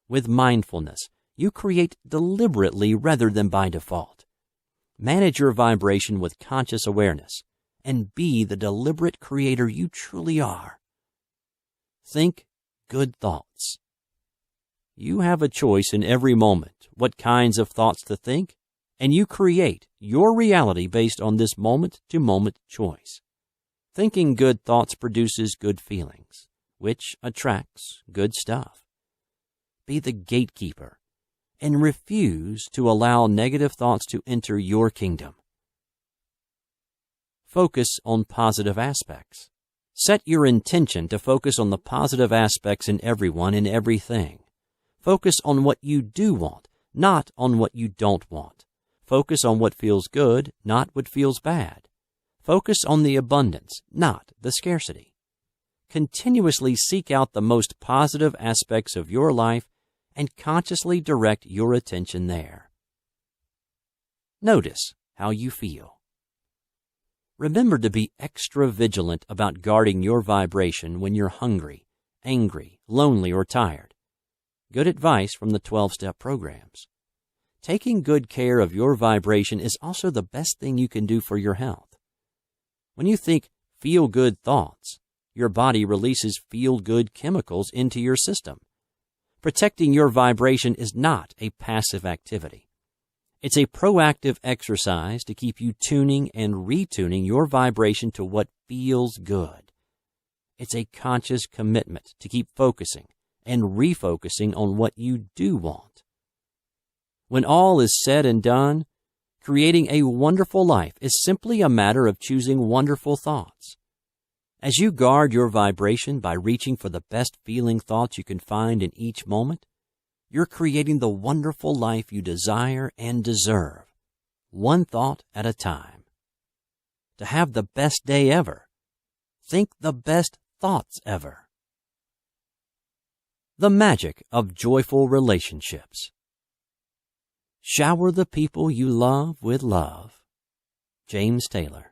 With mindfulness, you create deliberately rather than by default. Manage your vibration with conscious awareness, and be the deliberate creator you truly are. Think good thoughts. You have a choice in every moment what kinds of thoughts to think, and you create your reality based on this moment-to-moment choice. Thinking good thoughts produces good feelings, which attracts good stuff. Be the gatekeeper and refuse to allow negative thoughts to enter your kingdom. Focus on positive aspects. Set your intention to focus on the positive aspects in everyone and everything. Focus on what you do want, not on what you don't want. Focus on what feels good, not what feels bad. Focus on the abundance, not the scarcity. Continuously seek out the most positive aspects of your life and consciously direct your attention there. Notice how you feel. Remember to be extra vigilant about guarding your vibration when you're hungry, angry, lonely, or tired. Good advice from the 12-step programs. Taking good care of your vibration is also the best thing you can do for your health. When you think feel-good thoughts, your body releases feel-good chemicals into your system. Protecting your vibration is not a passive activity. It's a proactive exercise to keep you tuning and retuning your vibration to what feels good. It's a conscious commitment to keep focusing and refocusing on what you do want. When all is said and done, creating a wonderful life is simply a matter of choosing wonderful thoughts. As you guard your vibration by reaching for the best feeling thoughts you can find in each moment, you're creating the wonderful life you desire and deserve, one thought at a time. To have the best day ever, think the best thoughts ever. The magic of joyful relationships. Shower the people you love with love. James Taylor.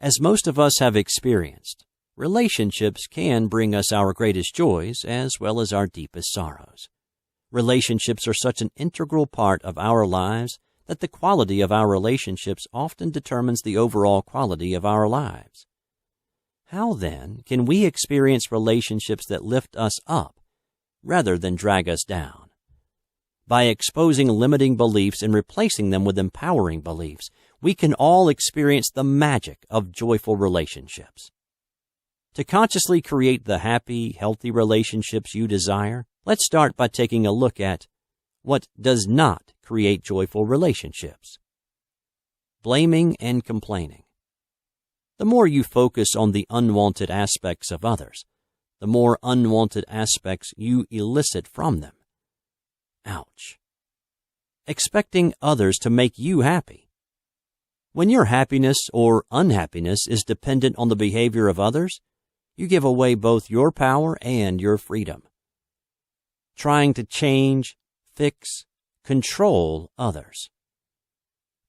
As most of us have experienced, relationships can bring us our greatest joys as well as our deepest sorrows. Relationships are such an integral part of our lives that the quality of our relationships often determines the overall quality of our lives. How then can we experience relationships that lift us up rather than drag us down? By exposing limiting beliefs and replacing them with empowering beliefs, we can all experience the magic of joyful relationships. To consciously create the happy, healthy relationships you desire, let's start by taking a look at what does not create joyful relationships. Blaming and complaining. The more you focus on the unwanted aspects of others, the more unwanted aspects you elicit from them. Ouch. Expecting others to make you happy. When your happiness or unhappiness is dependent on the behavior of others, you give away both your power and your freedom. Trying to change, fix, control others.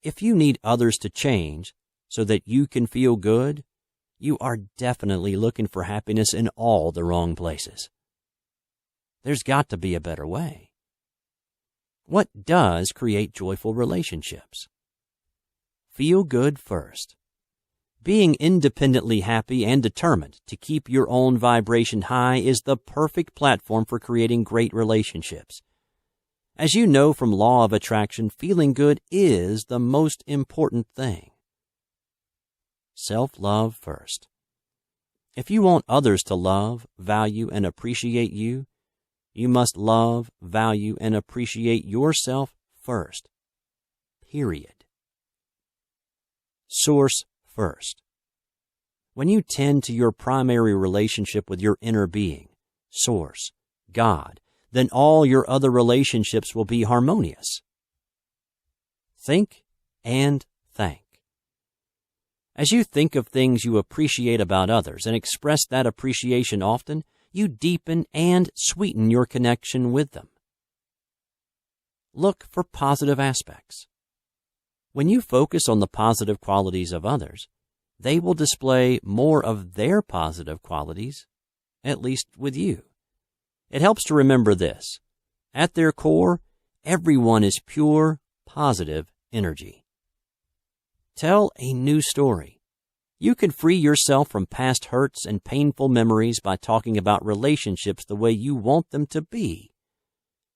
If you need others to change so that you can feel good, you are definitely looking for happiness in all the wrong places. There's got to be a better way. What does create joyful relationships? Feel good first. Being independently happy and determined to keep your own vibration high is the perfect platform for creating great relationships. As you know from law of attraction, feeling good is the most important thing. Self-love first. If you want others to love, value, and appreciate you, you must love, value, and appreciate yourself first. Period. Source first. When you tend to your primary relationship with your inner being, Source, God, then all your other relationships will be harmonious. Think and thank. As you think of things you appreciate about others and express that appreciation often, you deepen and sweeten your connection with them. Look for positive aspects. When you focus on the positive qualities of others, they will display more of their positive qualities, at least with you. It helps to remember this. At their core, everyone is pure, positive energy. Tell a new story. You can free yourself from past hurts and painful memories by talking about relationships the way you want them to be.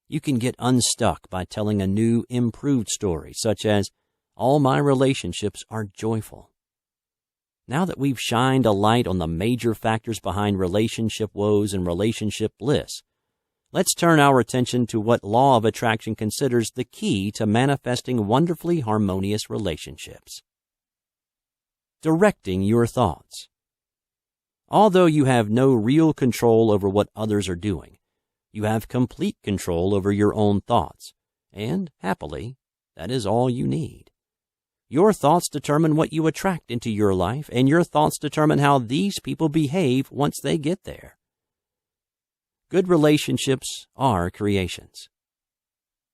You can get unstuck by telling a new, improved story, such as, "All my relationships are joyful." Now that we've shined a light on the major factors behind relationship woes and relationship bliss, let's turn our attention to what Law of Attraction considers the key to manifesting wonderfully harmonious relationships. Directing your thoughts. Although you have no real control over what others are doing, you have complete control over your own thoughts, and, happily, that is all you need. Your thoughts determine what you attract into your life, and your thoughts determine how these people behave once they get there. Good relationships are creations.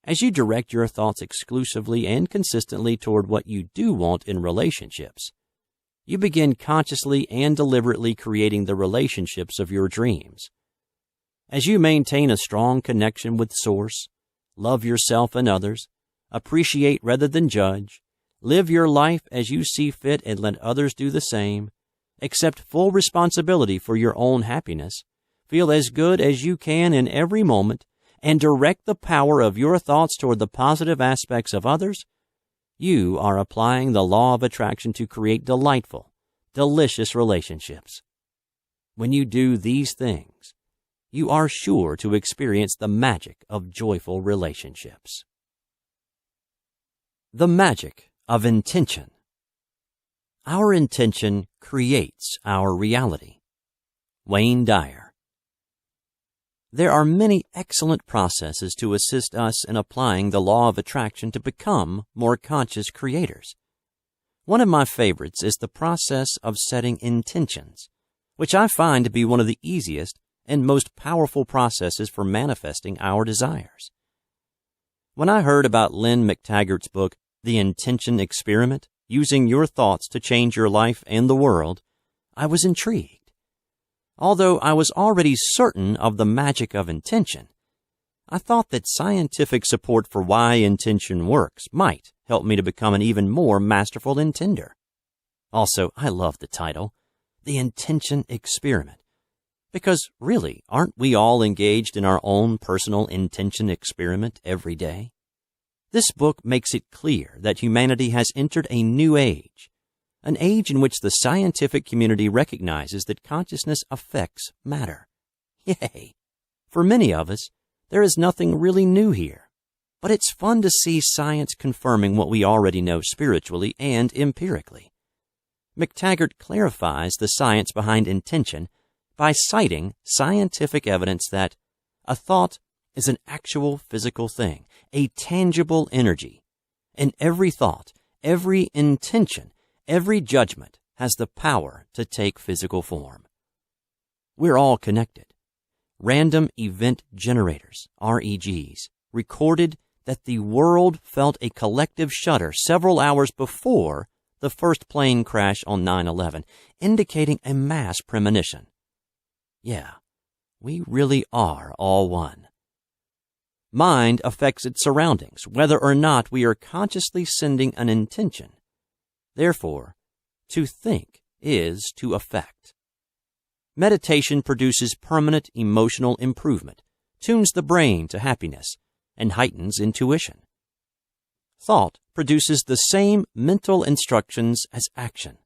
As you direct your thoughts exclusively and consistently toward what you do want in relationships, you begin consciously and deliberately creating the relationships of your dreams. As you maintain a strong connection with Source, love yourself and others, appreciate rather than judge, live your life as you see fit and let others do the same, accept full responsibility for your own happiness, feel as good as you can in every moment, and direct the power of your thoughts toward the positive aspects of others, you are applying the law of attraction to create delightful, delicious relationships. When you do these things, you are sure to experience the magic of joyful relationships. The magic of intention. Our intention creates our reality. Wayne Dyer. There are many excellent processes to assist us in applying the law of attraction to become more conscious creators. One of my favorites is the process of setting intentions, which I find to be one of the easiest and most powerful processes for manifesting our desires. When I heard about Lynn McTaggart's book, The Intention Experiment, Using Your Thoughts to Change Your Life and the World, I was intrigued. Although I was already certain of the magic of intention, I thought that scientific support for why intention works might help me to become an even more masterful intender. Also, I love the title, The Intention Experiment, because really, aren't we all engaged in our own personal intention experiment every day? This book makes it clear that humanity has entered a new age, an age in which the scientific community recognizes that consciousness affects matter. Yay! For many of us, there is nothing really new here, but it's fun to see science confirming what we already know spiritually and empirically. McTaggart clarifies the science behind intention by citing scientific evidence that a thought is an actual physical thing, a tangible energy, and every thought, every intention, every judgment has the power to take physical form. We're all connected. Random Event Generators, REGs, recorded that the world felt a collective shudder several hours before the first plane crash on 9/11, indicating a mass premonition. Yeah, we really are all one. Mind affects its surroundings, whether or not we are consciously sending an intention. Therefore, to think is to affect. Meditation produces permanent emotional improvement, tunes the brain to happiness, and heightens intuition. Thought produces the same mental instructions as action.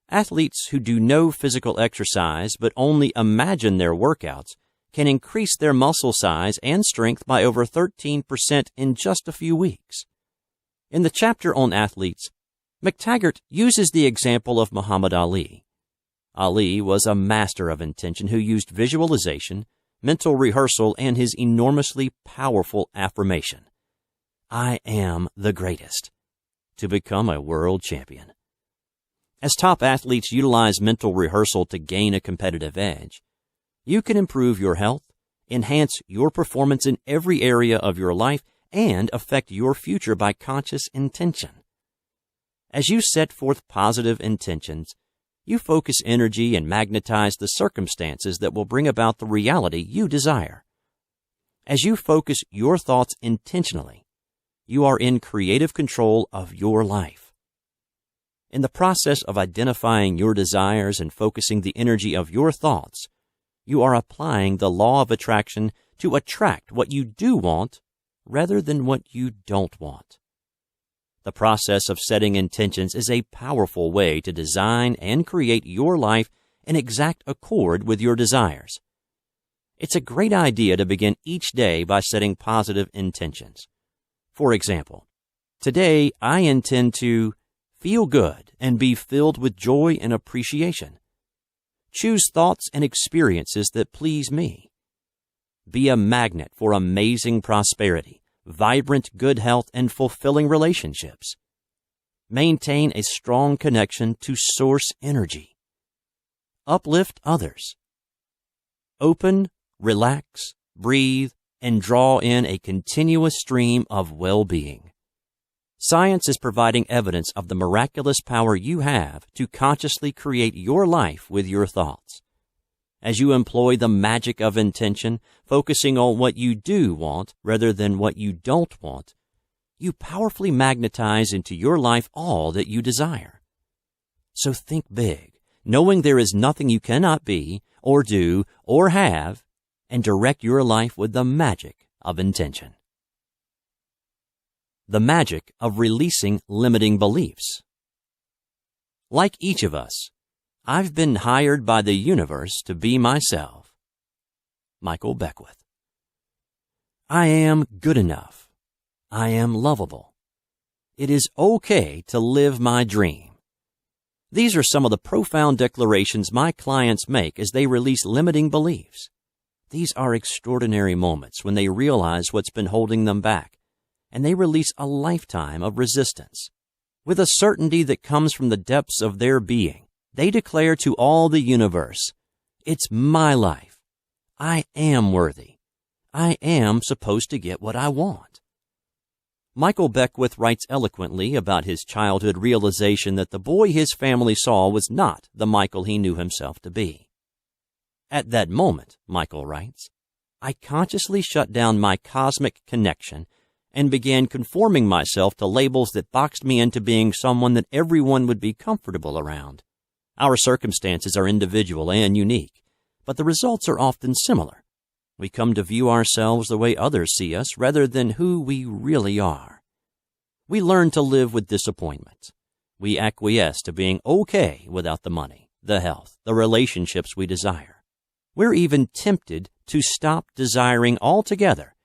Athletes who do no physical exercise but only imagine their workouts can increase their muscle size and strength by over 13% in just a few weeks. In the chapter on athletes, McTaggart uses the example of Muhammad Ali. Ali was a master of intention who used visualization, mental rehearsal, and his enormously powerful affirmation, "I am the greatest," to become a world champion. As top athletes utilize mental rehearsal to gain a competitive edge, you can improve your health, enhance your performance in every area of your life, and affect your future by conscious intention. As you set forth positive intentions, you focus energy and magnetize the circumstances that will bring about the reality you desire. As you focus your thoughts intentionally, you are in creative control of your life. In the process of identifying your desires and focusing the energy of your thoughts, you are applying the law of attraction to attract what you do want rather than what you don't want. The process of setting intentions is a powerful way to design and create your life in exact accord with your desires. It's a great idea to begin each day by setting positive intentions. For example, today I intend to feel good and be filled with joy and appreciation. Choose thoughts and experiences that please me. Be a magnet for amazing prosperity, vibrant good health, and fulfilling relationships. Maintain a strong connection to source energy. Uplift others. Open, relax, breathe, and draw in a continuous stream of well-being. Science is providing evidence of the miraculous power you have to consciously create your life with your thoughts. As you employ the magic of intention, focusing on what you do want rather than what you don't want, you powerfully magnetize into your life all that you desire. So think big, knowing there is nothing you cannot be, or do, or have, and direct your life with the magic of intention. The magic of releasing limiting beliefs. Like each of us, I've been hired by the universe to be myself. Michael Beckwith. I am good enough. I am lovable. It is okay to live my dream. These are some of the profound declarations my clients make as they release limiting beliefs. These are extraordinary moments when they realize what's been holding them back, and they release a lifetime of resistance. With a certainty that comes from the depths of their being, they declare to all the universe, "It's my life. I am worthy. I am supposed to get what I want." Michael Beckwith writes eloquently about his childhood realization that the boy his family saw was not the Michael he knew himself to be. At that moment, Michael writes, I consciously shut down my cosmic connection and began conforming myself to labels that boxed me into being someone that everyone would be comfortable around. Our circumstances are individual and unique, but the results are often similar. We come to view ourselves the way others see us rather than who we really are. We learn to live with disappointment. We acquiesce to being okay without the money, the health, the relationships we desire. We're even tempted to stop desiring altogether,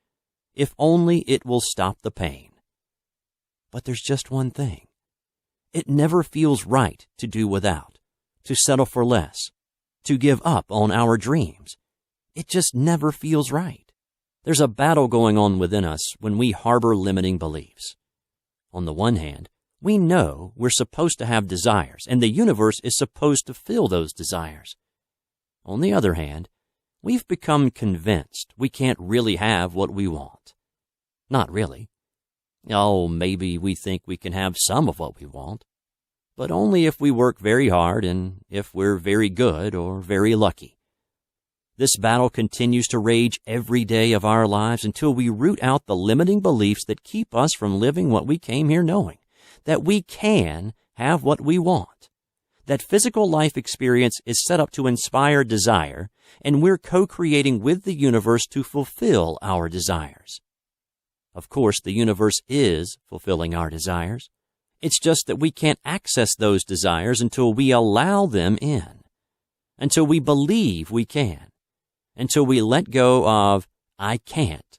if only it will stop the pain. But there's just one thing. It never feels right to do without, to settle for less, to give up on our dreams. It just never feels right. There's a battle going on within us when we harbor limiting beliefs. On the one hand, we know we're supposed to have desires, and the universe is supposed to fill those desires. On the other hand, we've become convinced we can't really have what we want. Not really. Oh, maybe we think we can have some of what we want, but only if we work very hard and if we're very good or very lucky. This battle continues to rage every day of our lives until we root out the limiting beliefs that keep us from living what we came here knowing, that we can have what we want, that physical life experience is set up to inspire desire, and we're co-creating with the universe to fulfill our desires. Of course, the universe is fulfilling our desires. It's just that we can't access those desires until we allow them in, until we believe we can, until we let go of "I can't"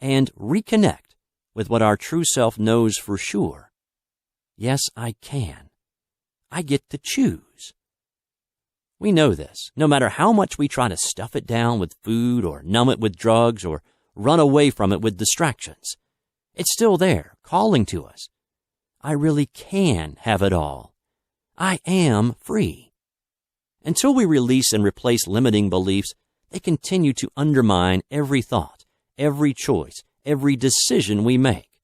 and reconnect with what our true self knows for sure. Yes, I can. I get to choose. We know this, no matter how much we try to stuff it down with food or numb it with drugs or run away from it with distractions. It's still there, calling to us. I really can have it all. I am free. Until we release and replace limiting beliefs, they continue to undermine every thought, every choice, every decision we make.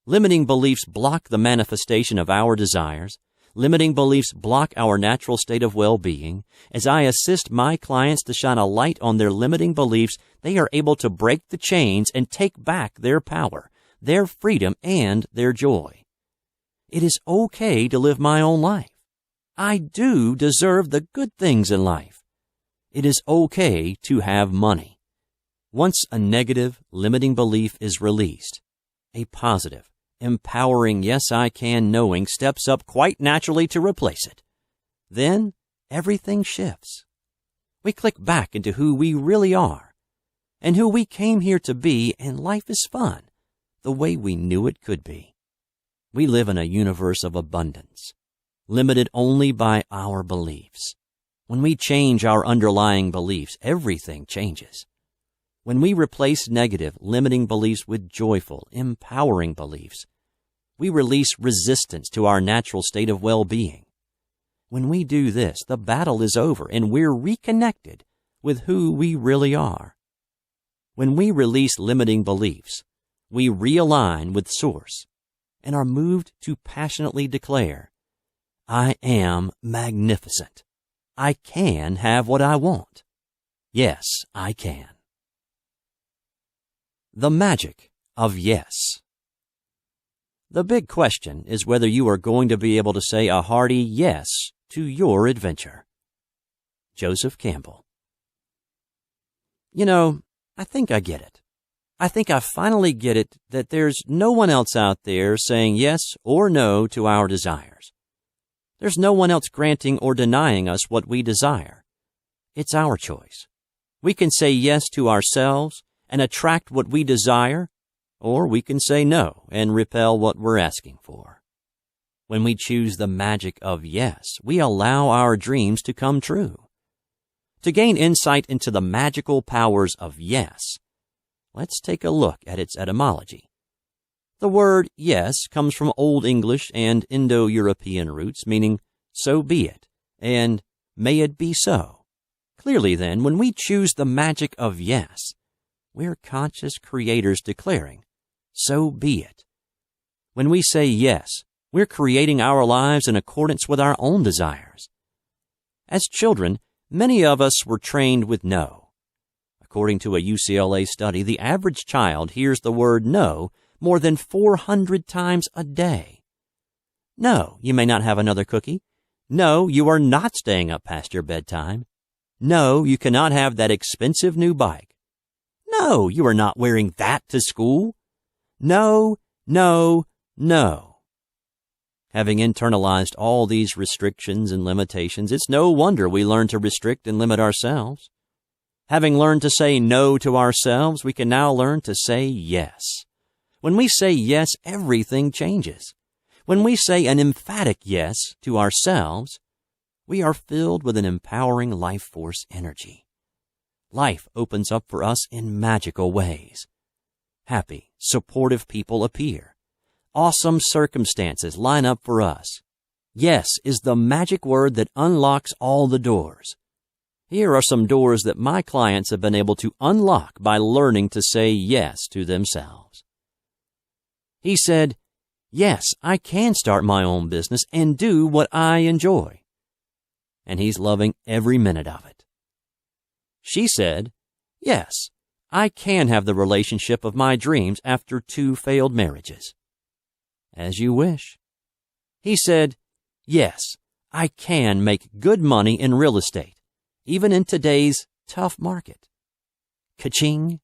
Limiting beliefs block the manifestation of our desires. Limiting beliefs block our natural state of well-being. As I assist my clients to shine a light on their limiting beliefs, they are able to break the chains and take back their power, their freedom, and their joy. It is okay to live my own life. I do deserve the good things in life. It is okay to have money. Once a negative, limiting belief is released, a positive, empowering "yes, I can" knowing steps up quite naturally to replace it. Then everything shifts. We click back into who we really are and who we came here to be, and life is fun the way we knew it could be. We live in a universe of abundance, limited only by our beliefs. When we change our underlying beliefs, everything changes. When we replace negative, limiting beliefs with joyful, empowering beliefs, we release resistance to our natural state of well-being. When we do this, the battle is over and we're reconnected with who we really are. When we release limiting beliefs, we realign with Source and are moved to passionately declare, "I am magnificent. I can have what I want. Yes, I can." The magic of yes. The big question is whether you are going to be able to say a hearty yes to your adventure. Joseph Campbell. You know, I think I get it. I think I finally get it that there's no one else out there saying yes or no to our desires. There's no one else granting or denying us what we desire. It's our choice. We can say yes to ourselves and attract what we desire, or we can say no and repel what we're asking for. When we choose the magic of yes, we allow our dreams to come true. To gain insight into the magical powers of yes, let's take a look at its etymology. The word yes comes from Old English and Indo-European roots, meaning "so be it" and "may it be so." Clearly then, when we choose the magic of yes, we're conscious creators declaring, "so be it." When we say yes, we're creating our lives in accordance with our own desires. As children, many of us were trained with no. According to a UCLA study, the average child hears the word no more than 400 times a day. No, you may not have another cookie. No, you are not staying up past your bedtime. No, you cannot have that expensive new bike. No, you are not wearing that to school. No, no, no. Having internalized all these restrictions and limitations, it's no wonder we learn to restrict and limit ourselves. Having learned to say no to ourselves, we can now learn to say yes. When we say yes, everything changes. When we say an emphatic yes to ourselves, we are filled with an empowering life force energy. Life opens up for us in magical ways. Happy, supportive people appear. Awesome circumstances line up for us. Yes is the magic word that unlocks all the doors. Here are some doors that my clients have been able to unlock by learning to say yes to themselves. He said, "Yes, I can start my own business and do what I enjoy." And he's loving every minute of it. She said, "Yes, I can have the relationship of my dreams after 2 failed marriages." As you wish. He said, "Yes, I can make good money in real estate, even in today's tough market." Ka-ching.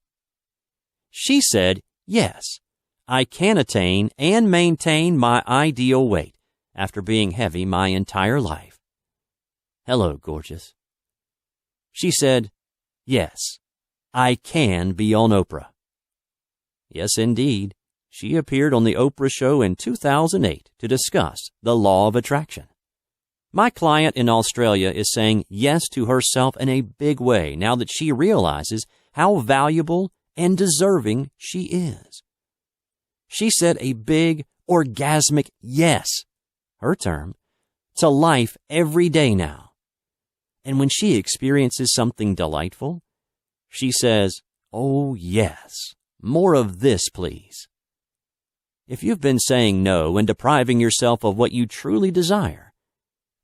She said, "Yes, I can attain and maintain my ideal weight after being heavy my entire life." Hello, gorgeous. She said, "Yes, I can be on Oprah." Yes, indeed. She appeared on the Oprah Show in 2008 to discuss the law of attraction. My client in Australia is saying yes to herself in a big way now that she realizes how valuable and deserving she is. She said a big, orgasmic yes, her term, to life every day now. And when she experiences something delightful, she says, "Oh yes, more of this, please." If you've been saying no and depriving yourself of what you truly desire,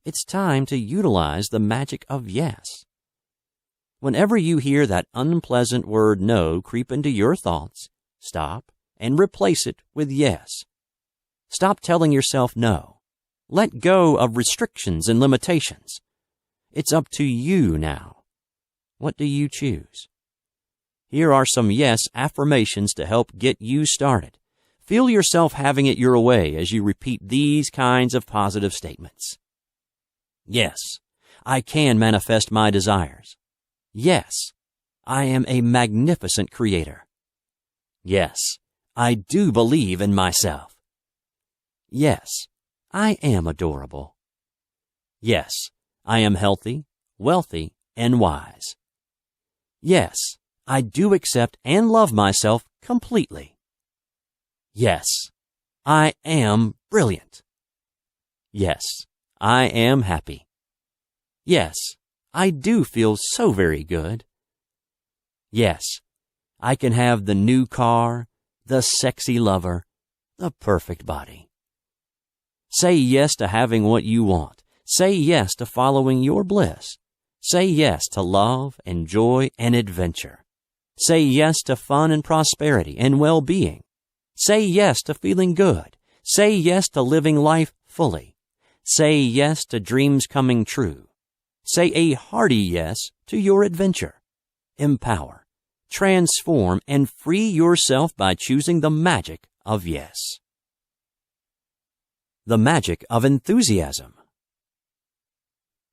it's time to utilize the magic of yes. Whenever you hear that unpleasant word no creep into your thoughts, stop and replace it with yes. Stop telling yourself no. Let go of restrictions and limitations. It's up to you now. What do you choose? Here are some yes affirmations to help get you started. Feel yourself having it your way as you repeat these kinds of positive statements. Yes, I can manifest my desires. Yes, I am a magnificent creator. Yes, I do believe in myself. Yes, I am adorable. Yes, I am healthy, wealthy, and wise. Yes, I do accept and love myself completely. Yes, I am brilliant. Yes, I am happy. Yes, I do feel so very good. Yes, I can have the new car, the sexy lover, the perfect body. Say yes to having what you want. Say yes to following your bliss. Say yes to love and joy and adventure. Say yes to fun and prosperity and well-being. Say yes to feeling good. Say yes to living life fully. Say yes to dreams coming true. Say a hearty yes to your adventure. Empower, transform, and free yourself by choosing the magic of yes. The magic of enthusiasm.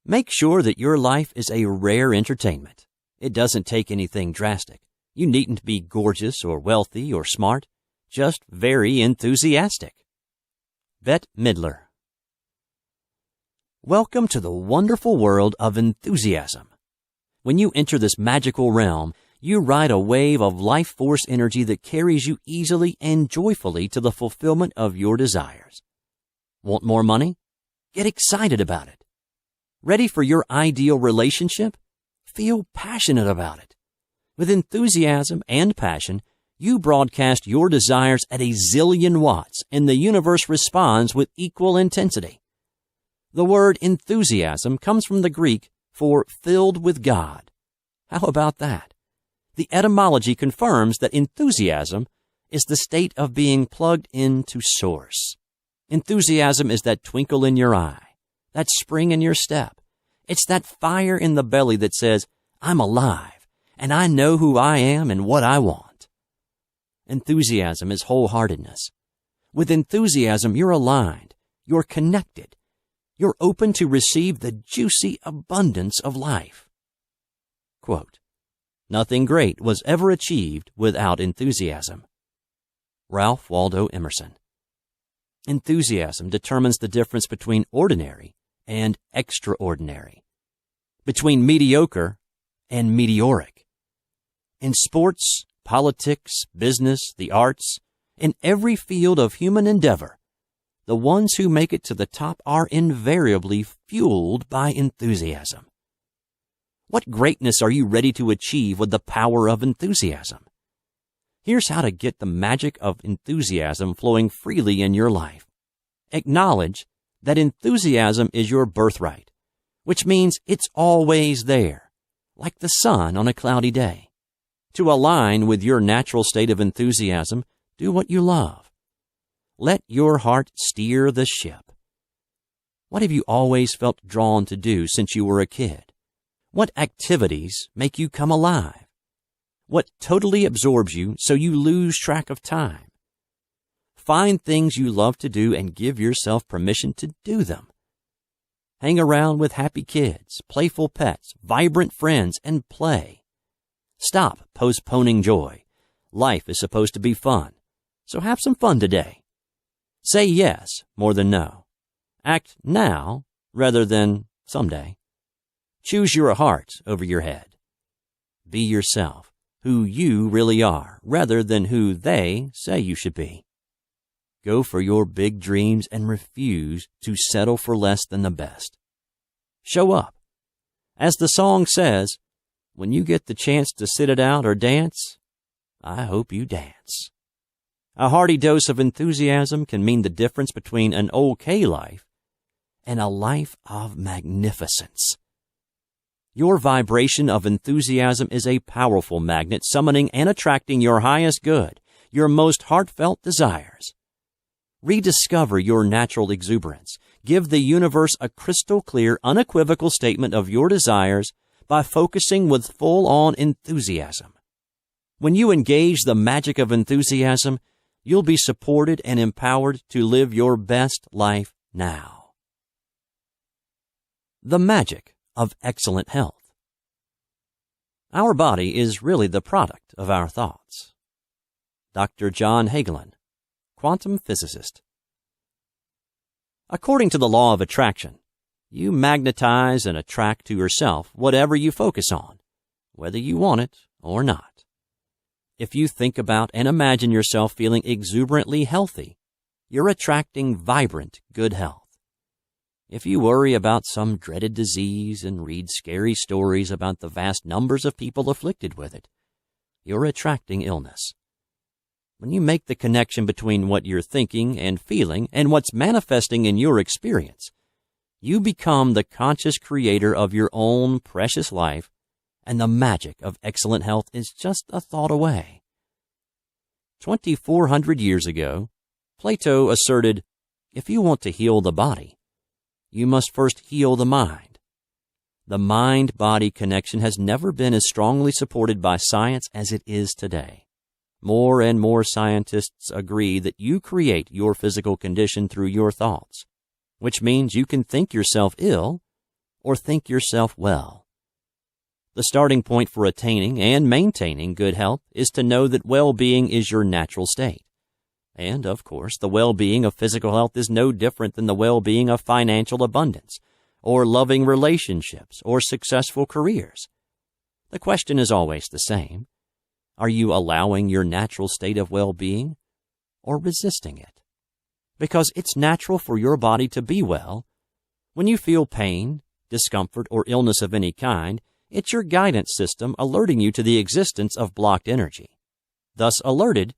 Make sure that your life is a rare entertainment. It doesn't take anything drastic. You needn't be gorgeous or wealthy or smart. Just very enthusiastic. Bette Midler. Welcome to the wonderful world of enthusiasm. When you enter this magical realm, you ride a wave of life force energy that carries you easily and joyfully to the fulfillment of your desires. Want more money? Get excited about it. Ready for your ideal relationship? Feel passionate about it. With enthusiasm and passion, you broadcast your desires at a zillion watts, and the universe responds with equal intensity. The word enthusiasm comes from the Greek for filled with God. How about that? The etymology confirms that enthusiasm is the state of being plugged into Source. Enthusiasm is that twinkle in your eye, that spring in your step. It's that fire in the belly that says, "I'm alive, and I know who I am and what I want." Enthusiasm is wholeheartedness. With enthusiasm, you're aligned, you're connected, you're open to receive the juicy abundance of life. Quote, "Nothing great was ever achieved without enthusiasm." Ralph Waldo Emerson. Enthusiasm determines the difference between ordinary and extraordinary, between mediocre and meteoric. In sports, politics, business, the arts, in every field of human endeavor, the ones who make it to the top are invariably fueled by enthusiasm. What greatness are you ready to achieve with the power of enthusiasm? Here's how to get the magic of enthusiasm flowing freely in your life. Acknowledge that enthusiasm is your birthright, which means it's always there, like the sun on a cloudy day. To align with your natural state of enthusiasm, do what you love. Let your heart steer the ship. What have you always felt drawn to do since you were a kid? What activities make you come alive? What totally absorbs you so you lose track of time? Find things you love to do and give yourself permission to do them. Hang around with happy kids, playful pets, vibrant friends, and play. Stop postponing joy. Life is supposed to be fun, so have some fun today. Say yes more than no. Act now rather than someday. Choose your heart over your head. Be yourself, who you really are, rather than who they say you should be. Go for your big dreams and refuse to settle for less than the best. Show up. As the song says, when you get the chance to sit it out or dance, I hope you dance. A hearty dose of enthusiasm can mean the difference between an okay life and a life of magnificence. Your vibration of enthusiasm is a powerful magnet summoning and attracting your highest good, your most heartfelt desires. Rediscover your natural exuberance. Give the universe a crystal clear, unequivocal statement of your desires by focusing with full-on enthusiasm. When you engage the magic of enthusiasm, you'll be supported and empowered to live your best life now. The magic of excellent health. Our body is really the product of our thoughts. Dr. John Hagelin, quantum physicist. According to the law of attraction, you magnetize and attract to yourself whatever you focus on, whether you want it or not. If you think about and imagine yourself feeling exuberantly healthy, you're attracting vibrant, good health. If you worry about some dreaded disease and read scary stories about the vast numbers of people afflicted with it, you're attracting illness. When you make the connection between what you're thinking and feeling and what's manifesting in your experience, you become the conscious creator of your own precious life, and the magic of excellent health is just a thought away. 2,400 years ago, Plato asserted, if you want to heal the body, you must first heal the mind. The mind-body connection has never been as strongly supported by science as it is today. More and more scientists agree that you create your physical condition through your thoughts, which means you can think yourself ill or think yourself well. The starting point for attaining and maintaining good health is to know that well-being is your natural state. And, of course, the well-being of physical health is no different than the well-being of financial abundance, or loving relationships, or successful careers. The question is always the same. Are you allowing your natural state of well-being, or resisting it? Because it's natural for your body to be well. When you feel pain, discomfort, or illness of any kind, it's your guidance system alerting you to the existence of blocked energy. Thus alerted,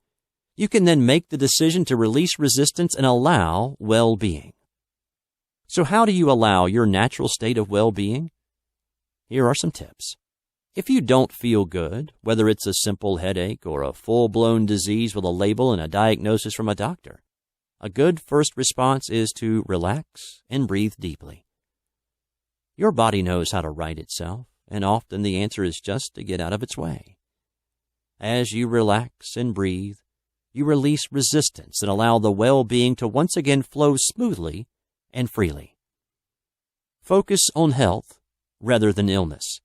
you can then make the decision to release resistance and allow well-being. So how do you allow your natural state of well-being? Here are some tips. If you don't feel good, whether it's a simple headache or a full-blown disease with a label and a diagnosis from a doctor, a good first response is to relax and breathe deeply. Your body knows how to right itself, and often the answer is just to get out of its way. As you relax and breathe, you release resistance and allow the well-being to once again flow smoothly and freely. Focus on health rather than illness.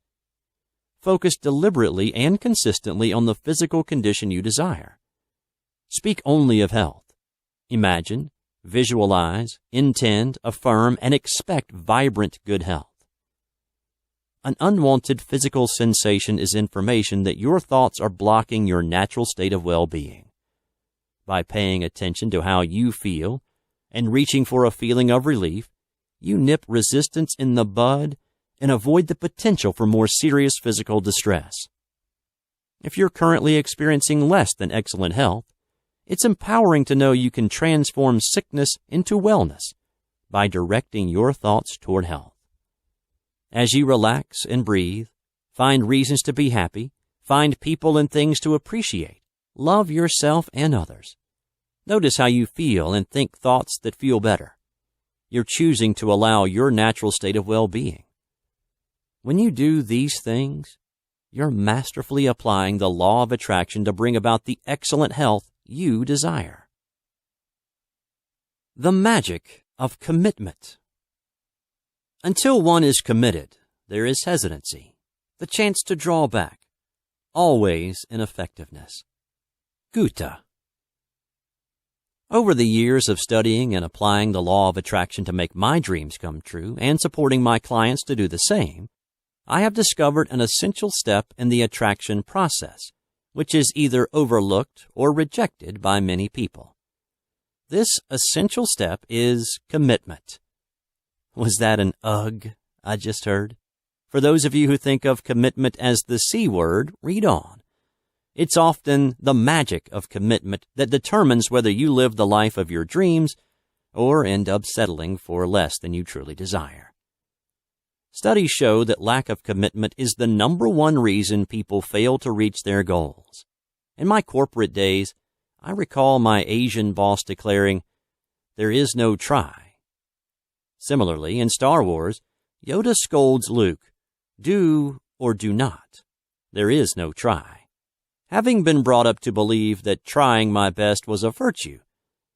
Focus deliberately and consistently on the physical condition you desire. Speak only of health. Imagine, visualize, intend, affirm, and expect vibrant good health. An unwanted physical sensation is information that your thoughts are blocking your natural state of well-being. By paying attention to how you feel and reaching for a feeling of relief, you nip resistance in the bud and avoid the potential for more serious physical distress. If you're currently experiencing less than excellent health, it's empowering to know you can transform sickness into wellness by directing your thoughts toward health. As you relax and breathe, find reasons to be happy, find people and things to appreciate, love yourself and others. Notice how you feel and think thoughts that feel better. You're choosing to allow your natural state of well-being. When you do these things, you're masterfully applying the law of attraction to bring about the excellent health you desire. The magic of commitment. Until one is committed, there is hesitancy, the chance to draw back, always ineffectiveness. Goethe. Over the years of studying and applying the law of attraction to make my dreams come true and supporting my clients to do the same, I have discovered an essential step in the attraction process, which is either overlooked or rejected by many people. This essential step is commitment. Was that an ugh I just heard? For those of you who think of commitment as the C word, read on. It's often the magic of commitment that determines whether you live the life of your dreams or end up settling for less than you truly desire. Studies show that lack of commitment is the number one reason people fail to reach their goals. In my corporate days, I recall my Asian boss declaring, "There is no try." Similarly, in Star Wars, Yoda scolds Luke, "Do or do not. There is no try." Having been brought up to believe that trying my best was a virtue,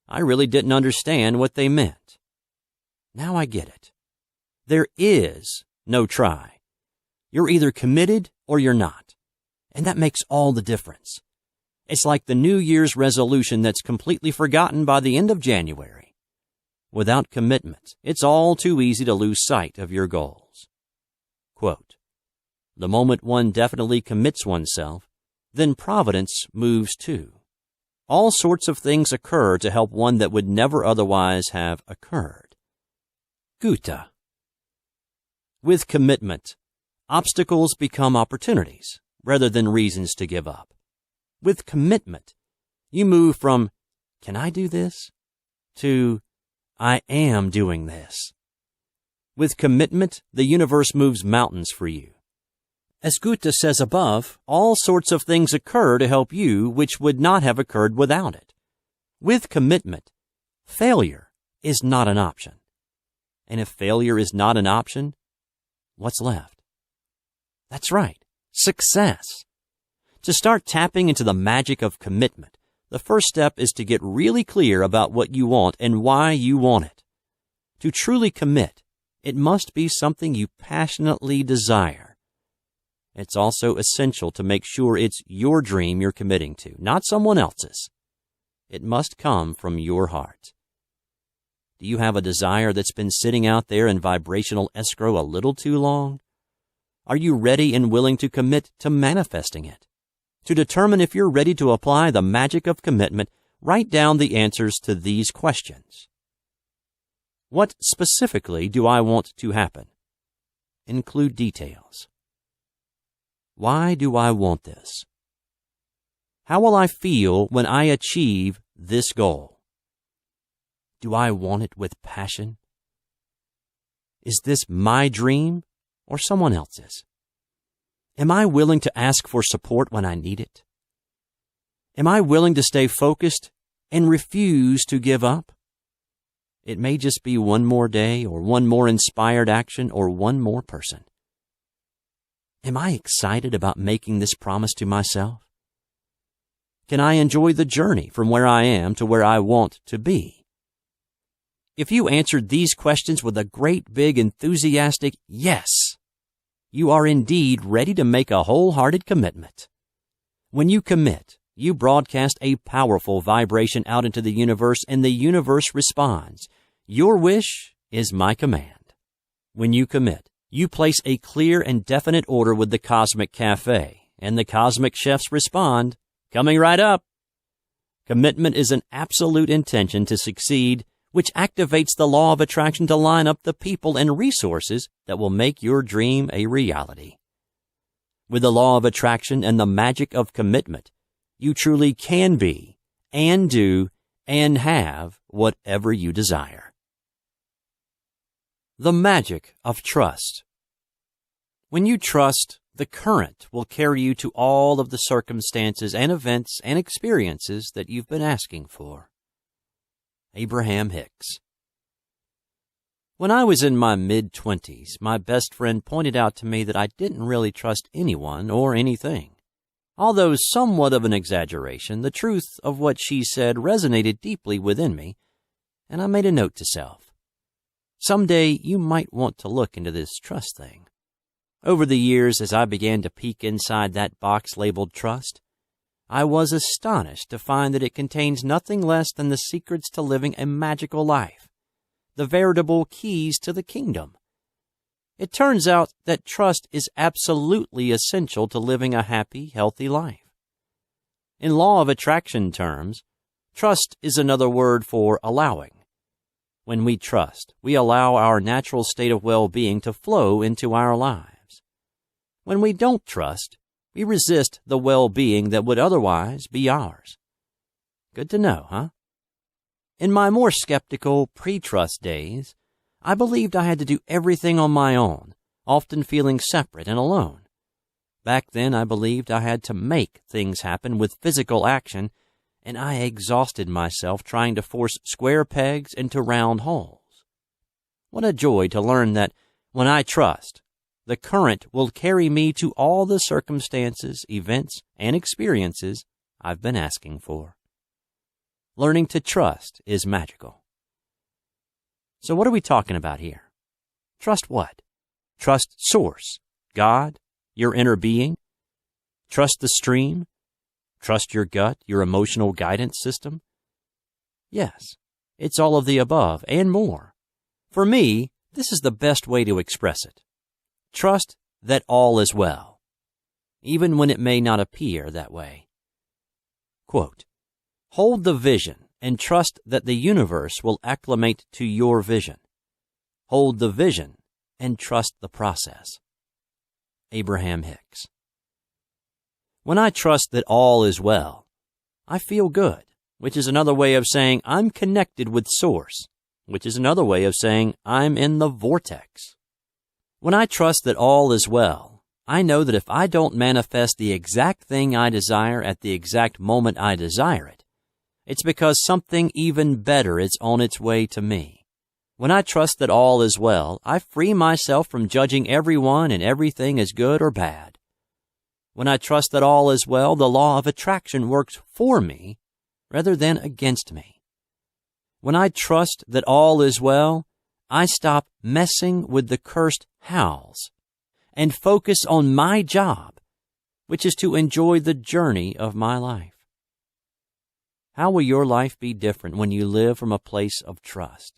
I really didn't understand what they meant. Now I get it. There is no try. You're either committed or you're not. And that makes all the difference. It's like the New Year's resolution that's completely forgotten by the end of January. Without commitment, it's all too easy to lose sight of your goals. Quote, "The moment one definitely commits oneself, then providence moves too. All sorts of things occur to help one that would never otherwise have occurred." Goethe. With commitment, obstacles become opportunities rather than reasons to give up. With commitment, you move from, "Can I do this?" to, "I am doing this." With commitment, the universe moves mountains for you. As Goethe says above, all sorts of things occur to help you which would not have occurred without it. With commitment, failure is not an option. And if failure is not an option, what's left? That's right, success. To start tapping into the magic of commitment, the first step is to get really clear about what you want and why you want it. To truly commit, it must be something you passionately desire. It's also essential to make sure it's your dream you're committing to, not someone else's. It must come from your heart. Do you have a desire that's been sitting out there in vibrational escrow a little too long? Are you ready and willing to commit to manifesting it? To determine if you're ready to apply the magic of commitment, write down the answers to these questions. What specifically do I want to happen? Include details. Why do I want this? How will I feel when I achieve this goal? Do I want it with passion? Is this my dream or someone else's? Am I willing to ask for support when I need it? Am I willing to stay focused and refuse to give up? It may just be one more day or one more inspired action or one more person. Am I excited about making this promise to myself? Can I enjoy the journey from where I am to where I want to be? If you answered these questions with a great big enthusiastic yes, you are indeed ready to make a wholehearted commitment. When you commit, You broadcast a powerful vibration out into the universe, and the universe responds. Your wish is my command. When you commit, you place a clear and definite order with the Cosmic Cafe, and the Cosmic Chefs respond, coming right up. Commitment is an absolute intention to succeed, which activates the law of attraction to line up the people and resources that will make your dream a reality. With the law of attraction and the magic of commitment, you truly can be, and do, and have whatever you desire. The magic of trust. When you trust, the current will carry you to all of the circumstances and events and experiences that you've been asking for. Abraham Hicks. When I was in my mid-20s, my best friend pointed out to me that I didn't really trust anyone or anything. Although somewhat of an exaggeration, the truth of what she said resonated deeply within me, and I made a note to self. Someday you might want to look into this trust thing. Over the years, as I began to peek inside that box labeled trust, I was astonished to find that it contains nothing less than the secrets to living a magical life, the veritable keys to the kingdom. It turns out that trust is absolutely essential to living a happy, healthy life. In law of attraction terms, trust is another word for allowing. When we trust, we allow our natural state of well-being to flow into our lives. When we don't trust, we resist the well-being that would otherwise be ours. Good to know, huh? In my more skeptical, pre-trust days, I believed I had to do everything on my own, often feeling separate and alone. Back then, I believed I had to make things happen with physical action, and I exhausted myself trying to force square pegs into round holes. What a joy to learn that when I trust, the current will carry me to all the circumstances, events, and experiences I've been asking for. Learning to trust is magical. So what are we talking about here? Trust what? Trust Source, God, your inner being? Trust the stream? Trust your gut, your emotional guidance system? Yes, it's all of the above and more. For me, this is the best way to express it. Trust that all is well, even when it may not appear that way. Quote, hold the vision and trust that the universe will acclimate to your vision. Hold the vision and trust the process. Abraham Hicks. When I trust that all is well, I feel good, which is another way of saying I'm connected with Source, which is another way of saying I'm in the vortex. When I trust that all is well, I know that if I don't manifest the exact thing I desire at the exact moment I desire it, it's because something even better is on its way to me. When I trust that all is well, I free myself from judging everyone and everything as good or bad. When I trust that all is well, the law of attraction works for me rather than against me. When I trust that all is well, I stop messing with the cursed hows and focus on my job, which is to enjoy the journey of my life. How will your life be different when you live from a place of trust,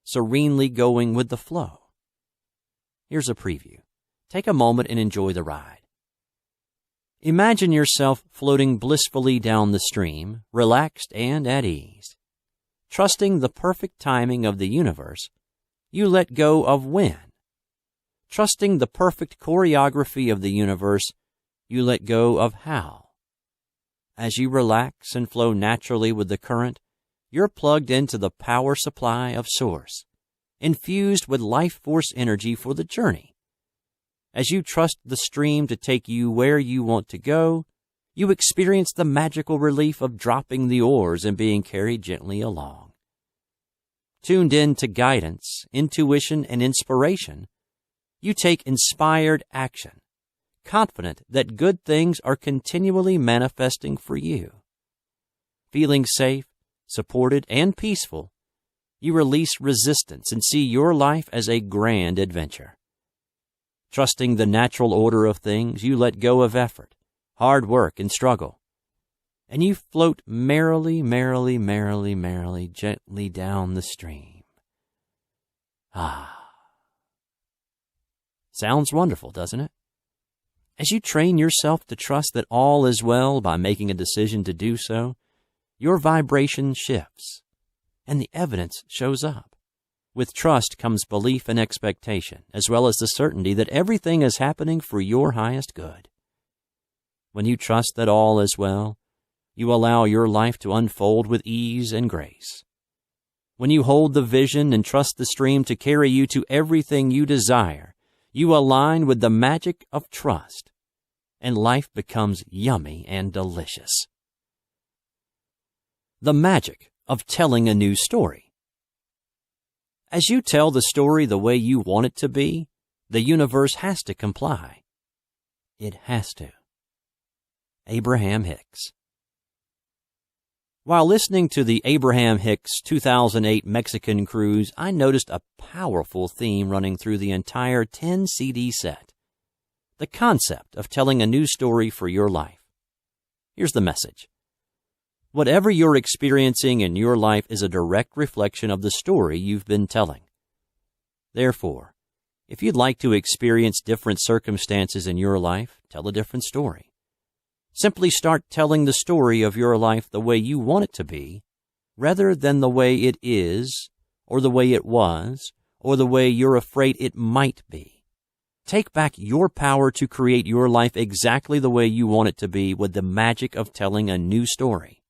serenely going with the flow? Here's a preview. Take a moment and enjoy the ride. Imagine yourself floating blissfully down the stream, relaxed and at ease. Trusting the perfect timing of the universe, you let go of when. Trusting the perfect choreography of the universe, you let go of how. As you relax and flow naturally with the current, you're plugged into the power supply of Source, infused with life force energy for the journey. As you trust the stream to take you where you want to go, you experience the magical relief of dropping the oars and being carried gently along. Tuned in to guidance, intuition, and inspiration, you take inspired action, confident that good things are continually manifesting for you. Feeling safe, supported, and peaceful, you release resistance and see your life as a grand adventure. Trusting the natural order of things, you let go of effort, hard work, and struggle. and you float merrily, merrily, merrily, merrily, gently down the stream. Ah. Sounds wonderful, doesn't it? As you train yourself to trust that all is well by making a decision to do so, your vibration shifts, and the evidence shows up. With trust comes belief and expectation, as well as the certainty that everything is happening for your highest good. When you trust that all is well, you allow your life to unfold with ease and grace. When you hold the vision and trust the stream to carry you to everything you desire, you align with the magic of trust, and life becomes yummy and delicious. The magic of telling a new story. As you tell the story the way you want it to be, the universe has to comply. It has to. Abraham Hicks. While listening to the Abraham Hicks 2008 Mexican cruise, I noticed a powerful theme running through the entire 10-CD set. The concept of telling a new story for your life. Here's the message. Whatever you're experiencing in your life is a direct reflection of the story you've been telling. Therefore, if you'd like to experience different circumstances in your life, tell a different story. Simply start telling the story of your life the way you want it to be, rather than the way it is, or the way it was, or the way you're afraid it might be. Take back your power to create your life exactly the way you want it to be with the magic of telling a new story.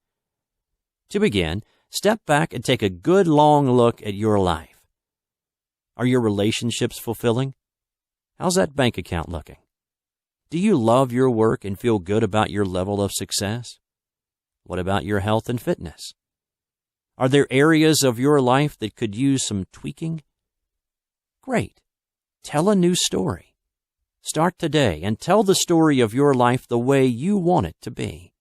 To begin, step back and take a good long look at your life. Are your relationships fulfilling? How's that bank account looking? Do you love your work and feel good about your level of success? What about your health and fitness? Are there areas of your life that could use some tweaking? Great. Tell a new story. Start today and tell the story of your life the way you want it to be.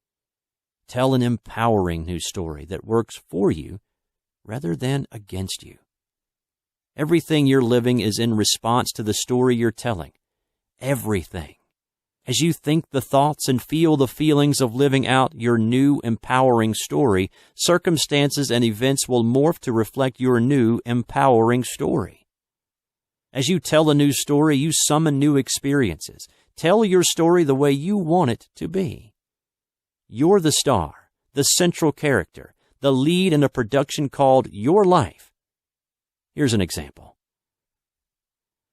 Tell an empowering new story that works for you rather than against you. Everything you're living is in response to the story you're telling. Everything. As you think the thoughts and feel the feelings of living out your new empowering story, circumstances and events will morph to reflect your new empowering story. As you tell a new story, you summon new experiences. Tell your story the way you want it to be. You're the star, the central character, the lead in a production called Your Life. Here's an example.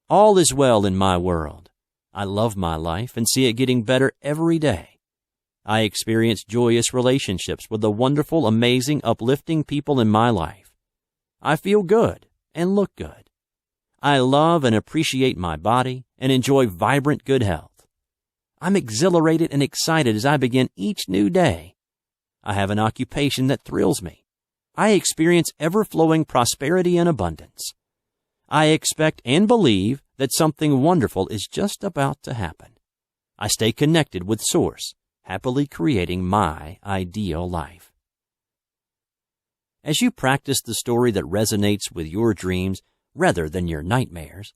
All is well in my world. I love my life and see it getting better every day. I experience joyous relationships with the wonderful, amazing, uplifting people in my life. I feel good and look good. I love and appreciate my body and enjoy vibrant good health. I'm exhilarated and excited as I begin each new day. I have an occupation that thrills me. I experience ever-flowing prosperity and abundance. I expect and believe that something wonderful is just about to happen. I stay connected with Source, happily creating my ideal life. As you practice the story that resonates with your dreams rather than your nightmares,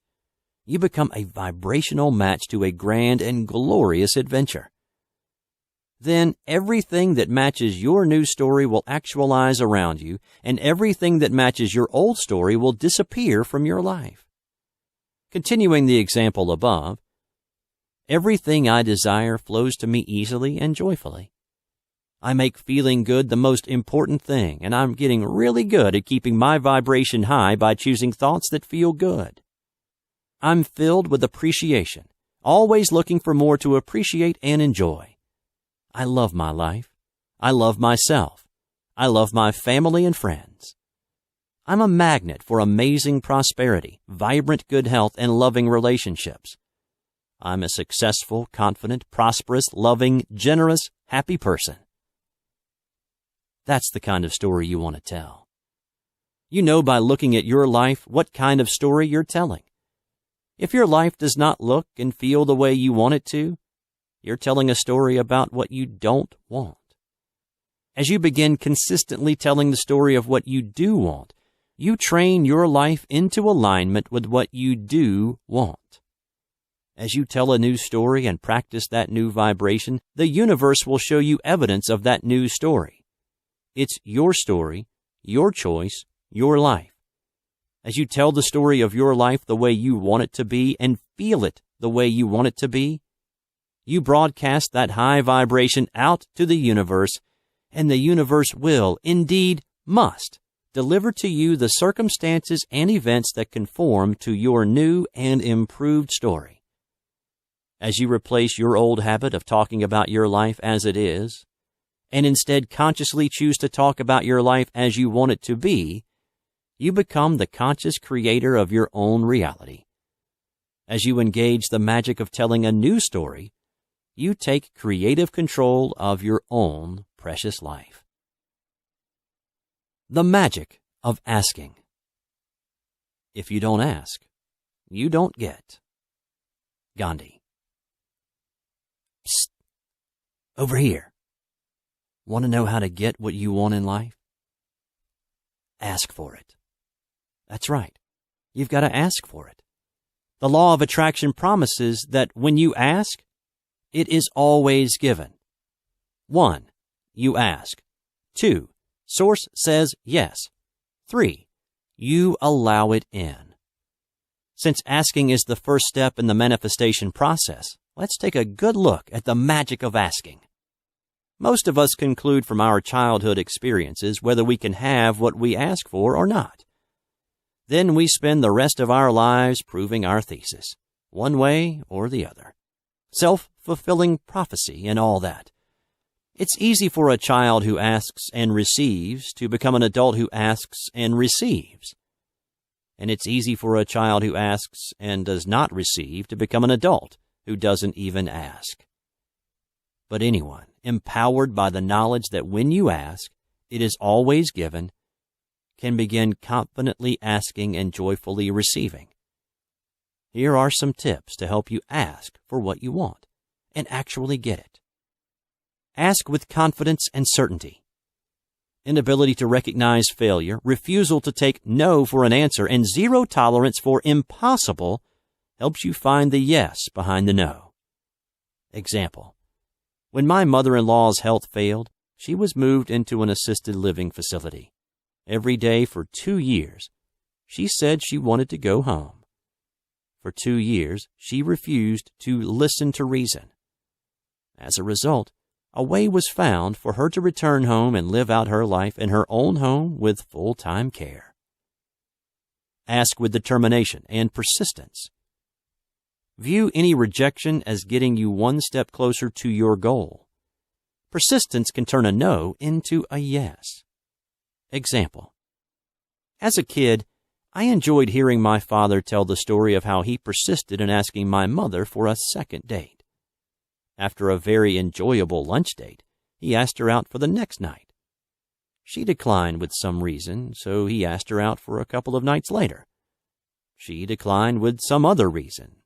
you become a vibrational match to a grand and glorious adventure. Then everything that matches your new story will actualize around you, and everything that matches your old story will disappear from your life. Continuing the example above, everything I desire flows to me easily and joyfully. I make feeling good the most important thing, and I'm getting really good at keeping my vibration high by choosing thoughts that feel good. I'm filled with appreciation, always looking for more to appreciate and enjoy. I love my life. I love myself. I love my family and friends. I'm a magnet for amazing prosperity, vibrant good health, and loving relationships. I'm a successful, confident, prosperous, loving, generous, happy person. That's the kind of story you want to tell. You know by looking at your life what kind of story you're telling. If your life does not look and feel the way you want it to, you're telling a story about what you don't want. As you begin consistently telling the story of what you do want, you train your life into alignment with what you do want. As you tell a new story and practice that new vibration, the universe will show you evidence of that new story. It's your story, your choice, your life. As you tell the story of your life the way you want it to be and feel it the way you want it to be, you broadcast that high vibration out to the universe, and the universe will, indeed must, deliver to you the circumstances and events that conform to your new and improved story. As you replace your old habit of talking about your life as it is, and instead consciously choose to talk about your life as you want it to be, you become the conscious creator of your own reality. As you engage the magic of telling a new story, you take creative control of your own precious life. The magic of asking. If you don't ask, you don't get. Gandhi. Psst. Over here. Want to know how to get what you want in life? Ask for it. That's right. You've got to ask for it. The law of attraction promises that when you ask, it is always given. 1. You ask. 2. Source says yes. 3. You allow it in. Since asking is the first step in the manifestation process, let's take a good look at the magic of asking. Most of us conclude from our childhood experiences whether we can have what we ask for or not. Then we spend the rest of our lives proving our thesis, one way or the other. Self-fulfilling prophecy and all that. It's easy for a child who asks and receives to become an adult who asks and receives. And it's easy for a child who asks and does not receive to become an adult who doesn't even ask. But anyone empowered by the knowledge that when you ask, it is always given, can begin confidently asking and joyfully receiving. Here are some tips to help you ask for what you want and actually get it. Ask with confidence and certainty. Inability to recognize failure, refusal to take no for an answer, and zero tolerance for impossible helps you find the yes behind the no. Example. When my mother-in-law's health failed, she was moved into an assisted living facility. Every day for 2 years, she said she wanted to go home. For 2 years, she refused to listen to reason. As a result, a way was found for her to return home and live out her life in her own home with full-time care. Ask with determination and persistence. View any rejection as getting you one step closer to your goal. Persistence can turn a no into a yes. Example. As a kid, I enjoyed hearing my father tell the story of how he persisted in asking my mother for a second date. After a very enjoyable lunch date, he asked her out for the next night. She declined with some reason, so he asked her out for a couple of nights later. She declined with some other reason,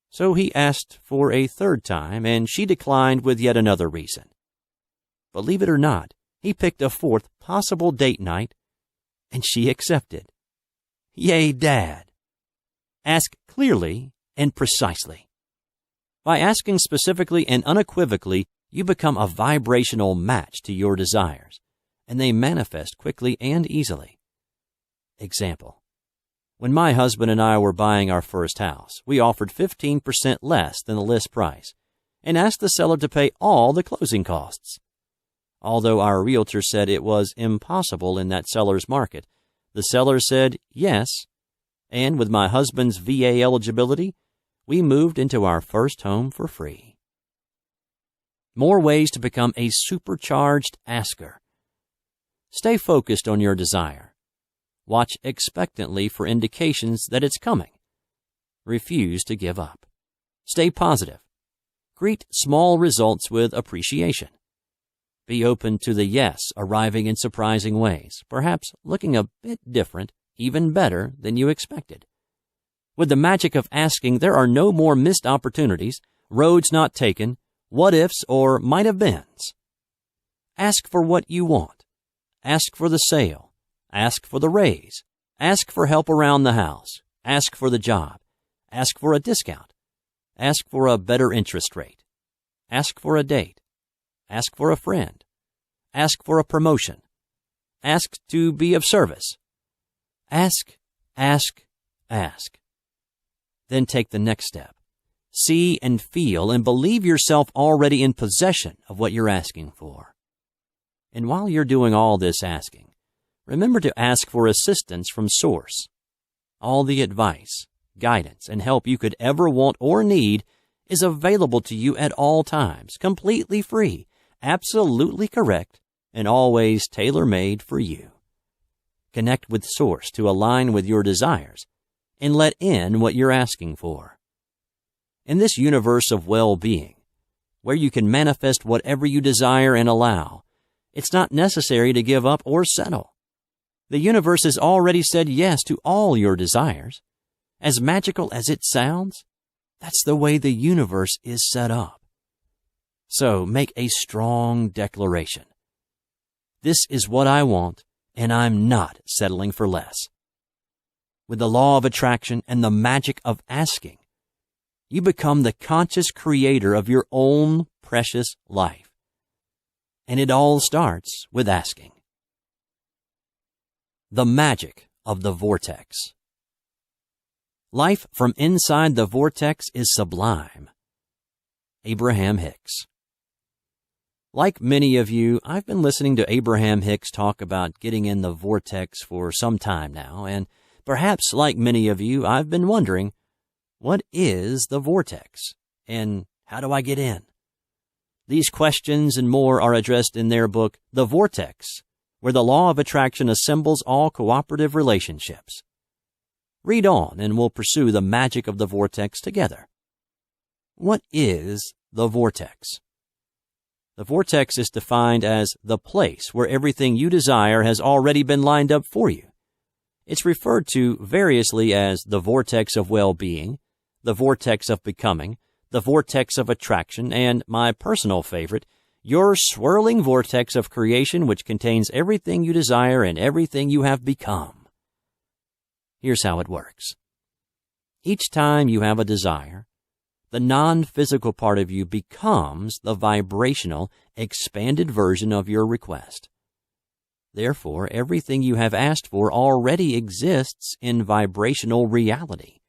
so he asked for a third time, and she declined with yet another reason. Believe it or not, he picked a fourth possible date night, and she accepted. Yay, Dad! Ask clearly and precisely. By asking specifically and unequivocally, you become a vibrational match to your desires, and they manifest quickly and easily. Example. When my husband and I were buying our first house, we offered 15% less than the list price and asked the seller to pay all the closing costs. Although our realtor said it was impossible in that seller's market, the seller said yes, and with my husband's VA eligibility, we moved into our first home for free. More ways to become a supercharged asker. Stay focused on your desire. Watch expectantly for indications that it's coming. Refuse to give up. Stay positive. Greet small results with appreciation. Be open to the yes arriving in surprising ways, perhaps looking a bit different, even better than you expected. With the magic of asking, there are no more missed opportunities, roads not taken, what-ifs or might-have-beens. Ask for what you want. Ask for the sale. Ask for the raise. Ask for help around the house. Ask for the job. Ask for a discount. Ask for a better interest rate. Ask for a date. Ask for a friend. Ask for a promotion. Ask to be of service. Ask, ask, ask. Then take the next step. See and feel and believe yourself already in possession of what you're asking for. And while you're doing all this asking, remember to ask for assistance from Source. All the advice, guidance, and help you could ever want or need is available to you at all times, completely free, absolutely correct, and always tailor-made for you. Connect with Source to align with your desires and let in what you're asking for. In this universe of well-being, where you can manifest whatever you desire and allow, it's not necessary to give up or settle. The universe has already said yes to all your desires. As magical as it sounds, that's the way the universe is set up. So make a strong declaration. This is what I want, and I'm not settling for less. With the law of attraction and the magic of asking, you become the conscious creator of your own precious life. And it all starts with asking. The magic of the vortex. Life from inside the vortex is sublime. Abraham Hicks. Like many of you, I've been listening to Abraham Hicks talk about getting in the vortex for some time now, and perhaps like many of you, I've been wondering, what is the vortex, and how do I get in? These questions and more are addressed in their book, The Vortex, where the law of attraction assembles all cooperative relationships. Read on, and we'll pursue the magic of the vortex together. What is the vortex? The vortex is defined as the place where everything you desire has already been lined up for you. It's referred to variously as the vortex of well-being, the vortex of becoming, the vortex of attraction, and my personal favorite, your swirling vortex of creation, which contains everything you desire and everything you have become. Here's how it works. Each time you have a desire, the non-physical part of you becomes the vibrational, expanded version of your request. Therefore, everything you have asked for already exists in vibrational reality.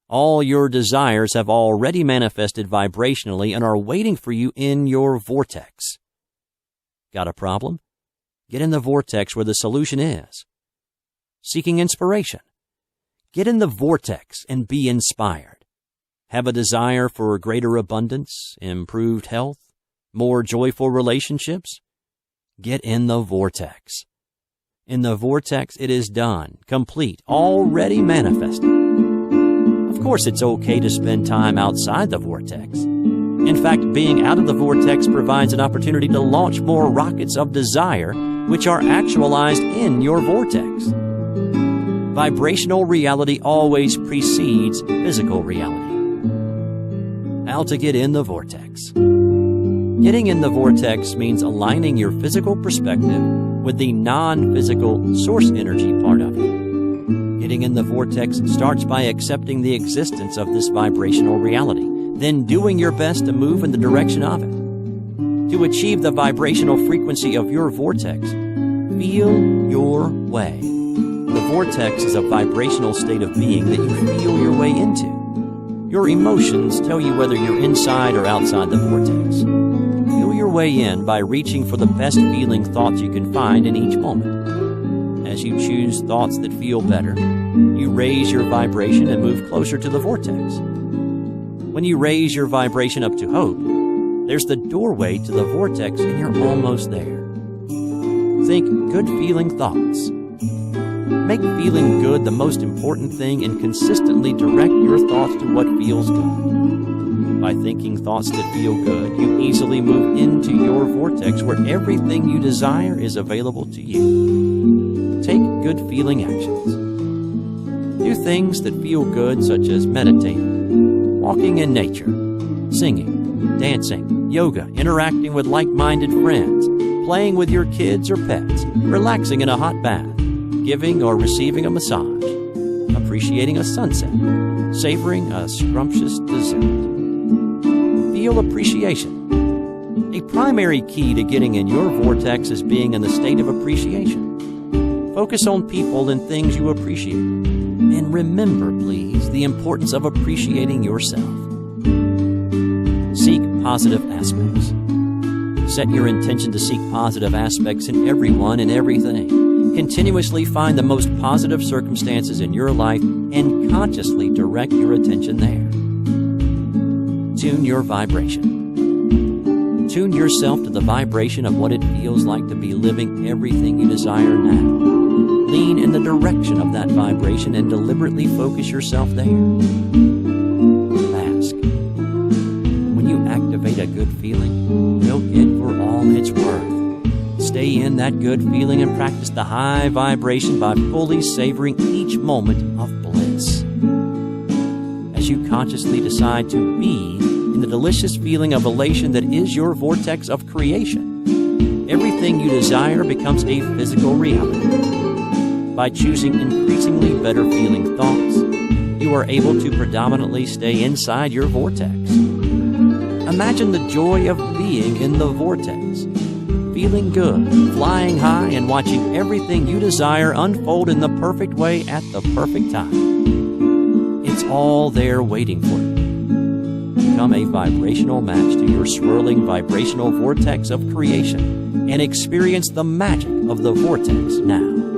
All your desires have already manifested vibrationally and are waiting for you in your vortex. Got a problem? Get in the vortex where the solution is. Seeking inspiration? Get in the vortex and be inspired. Have a desire for greater abundance, improved health, more joyful relationships? Get in the vortex. In the vortex, it is done, complete, already manifested. Of course, it's okay to spend time outside the vortex. In fact, being out of the vortex provides an opportunity to launch more rockets of desire, which are actualized in your vortex. Vibrational reality always precedes physical reality. How to get in the vortex. Getting in the vortex means aligning your physical perspective with the non-physical source energy part of you. Getting in the vortex starts by accepting the existence of this vibrational reality, then doing your best to move in the direction of it. To achieve the vibrational frequency of your vortex, feel your way. The vortex is a vibrational state of being that you feel your way into. Your emotions tell you whether you're inside or outside the vortex. Feel your way in by reaching for the best feeling thoughts you can find in each moment. As you choose thoughts that feel better, you raise your vibration and move closer to the vortex. When you raise your vibration up to hope, there's the doorway to the vortex and you're almost there. Think good feeling thoughts. Make feeling good the most important thing and consistently direct your thoughts to what feels good. By thinking thoughts that feel good, you easily move into your vortex where everything you desire is available to you. Take good feeling actions. Do things that feel good, such as meditating, walking in nature, singing, dancing, yoga, interacting with like-minded friends, playing with your kids or pets, relaxing in a hot bath, giving or receiving a massage, appreciating a sunset, savoring a scrumptious dessert. Feel appreciation. A primary key to getting in your vortex is being in the state of appreciation. Focus on people and things you appreciate. And remember, please, the importance of appreciating yourself. Seek positive aspects. Set your intention to seek positive aspects in everyone and everything. Continuously find the most positive circumstances in your life and consciously direct your attention there. Tune your vibration. Tune yourself to the vibration of what it feels like to be living everything you desire now. Lean in the direction of that vibration and deliberately focus yourself there. Ask. When you activate a good feeling, milk it for all it's worth. Stay in that good feeling and practice the high vibration by fully savoring each moment of bliss. As you consciously decide to be in the delicious feeling of elation that is your vortex of creation, everything you desire becomes a physical reality. By choosing increasingly better feeling thoughts, you are able to predominantly stay inside your vortex. Imagine the joy of being in the vortex, feeling good, flying high, and watching everything you desire unfold in the perfect way at the perfect time. It's all there waiting for you. Become a vibrational match to your swirling vibrational vortex of creation and experience the magic of the vortex now.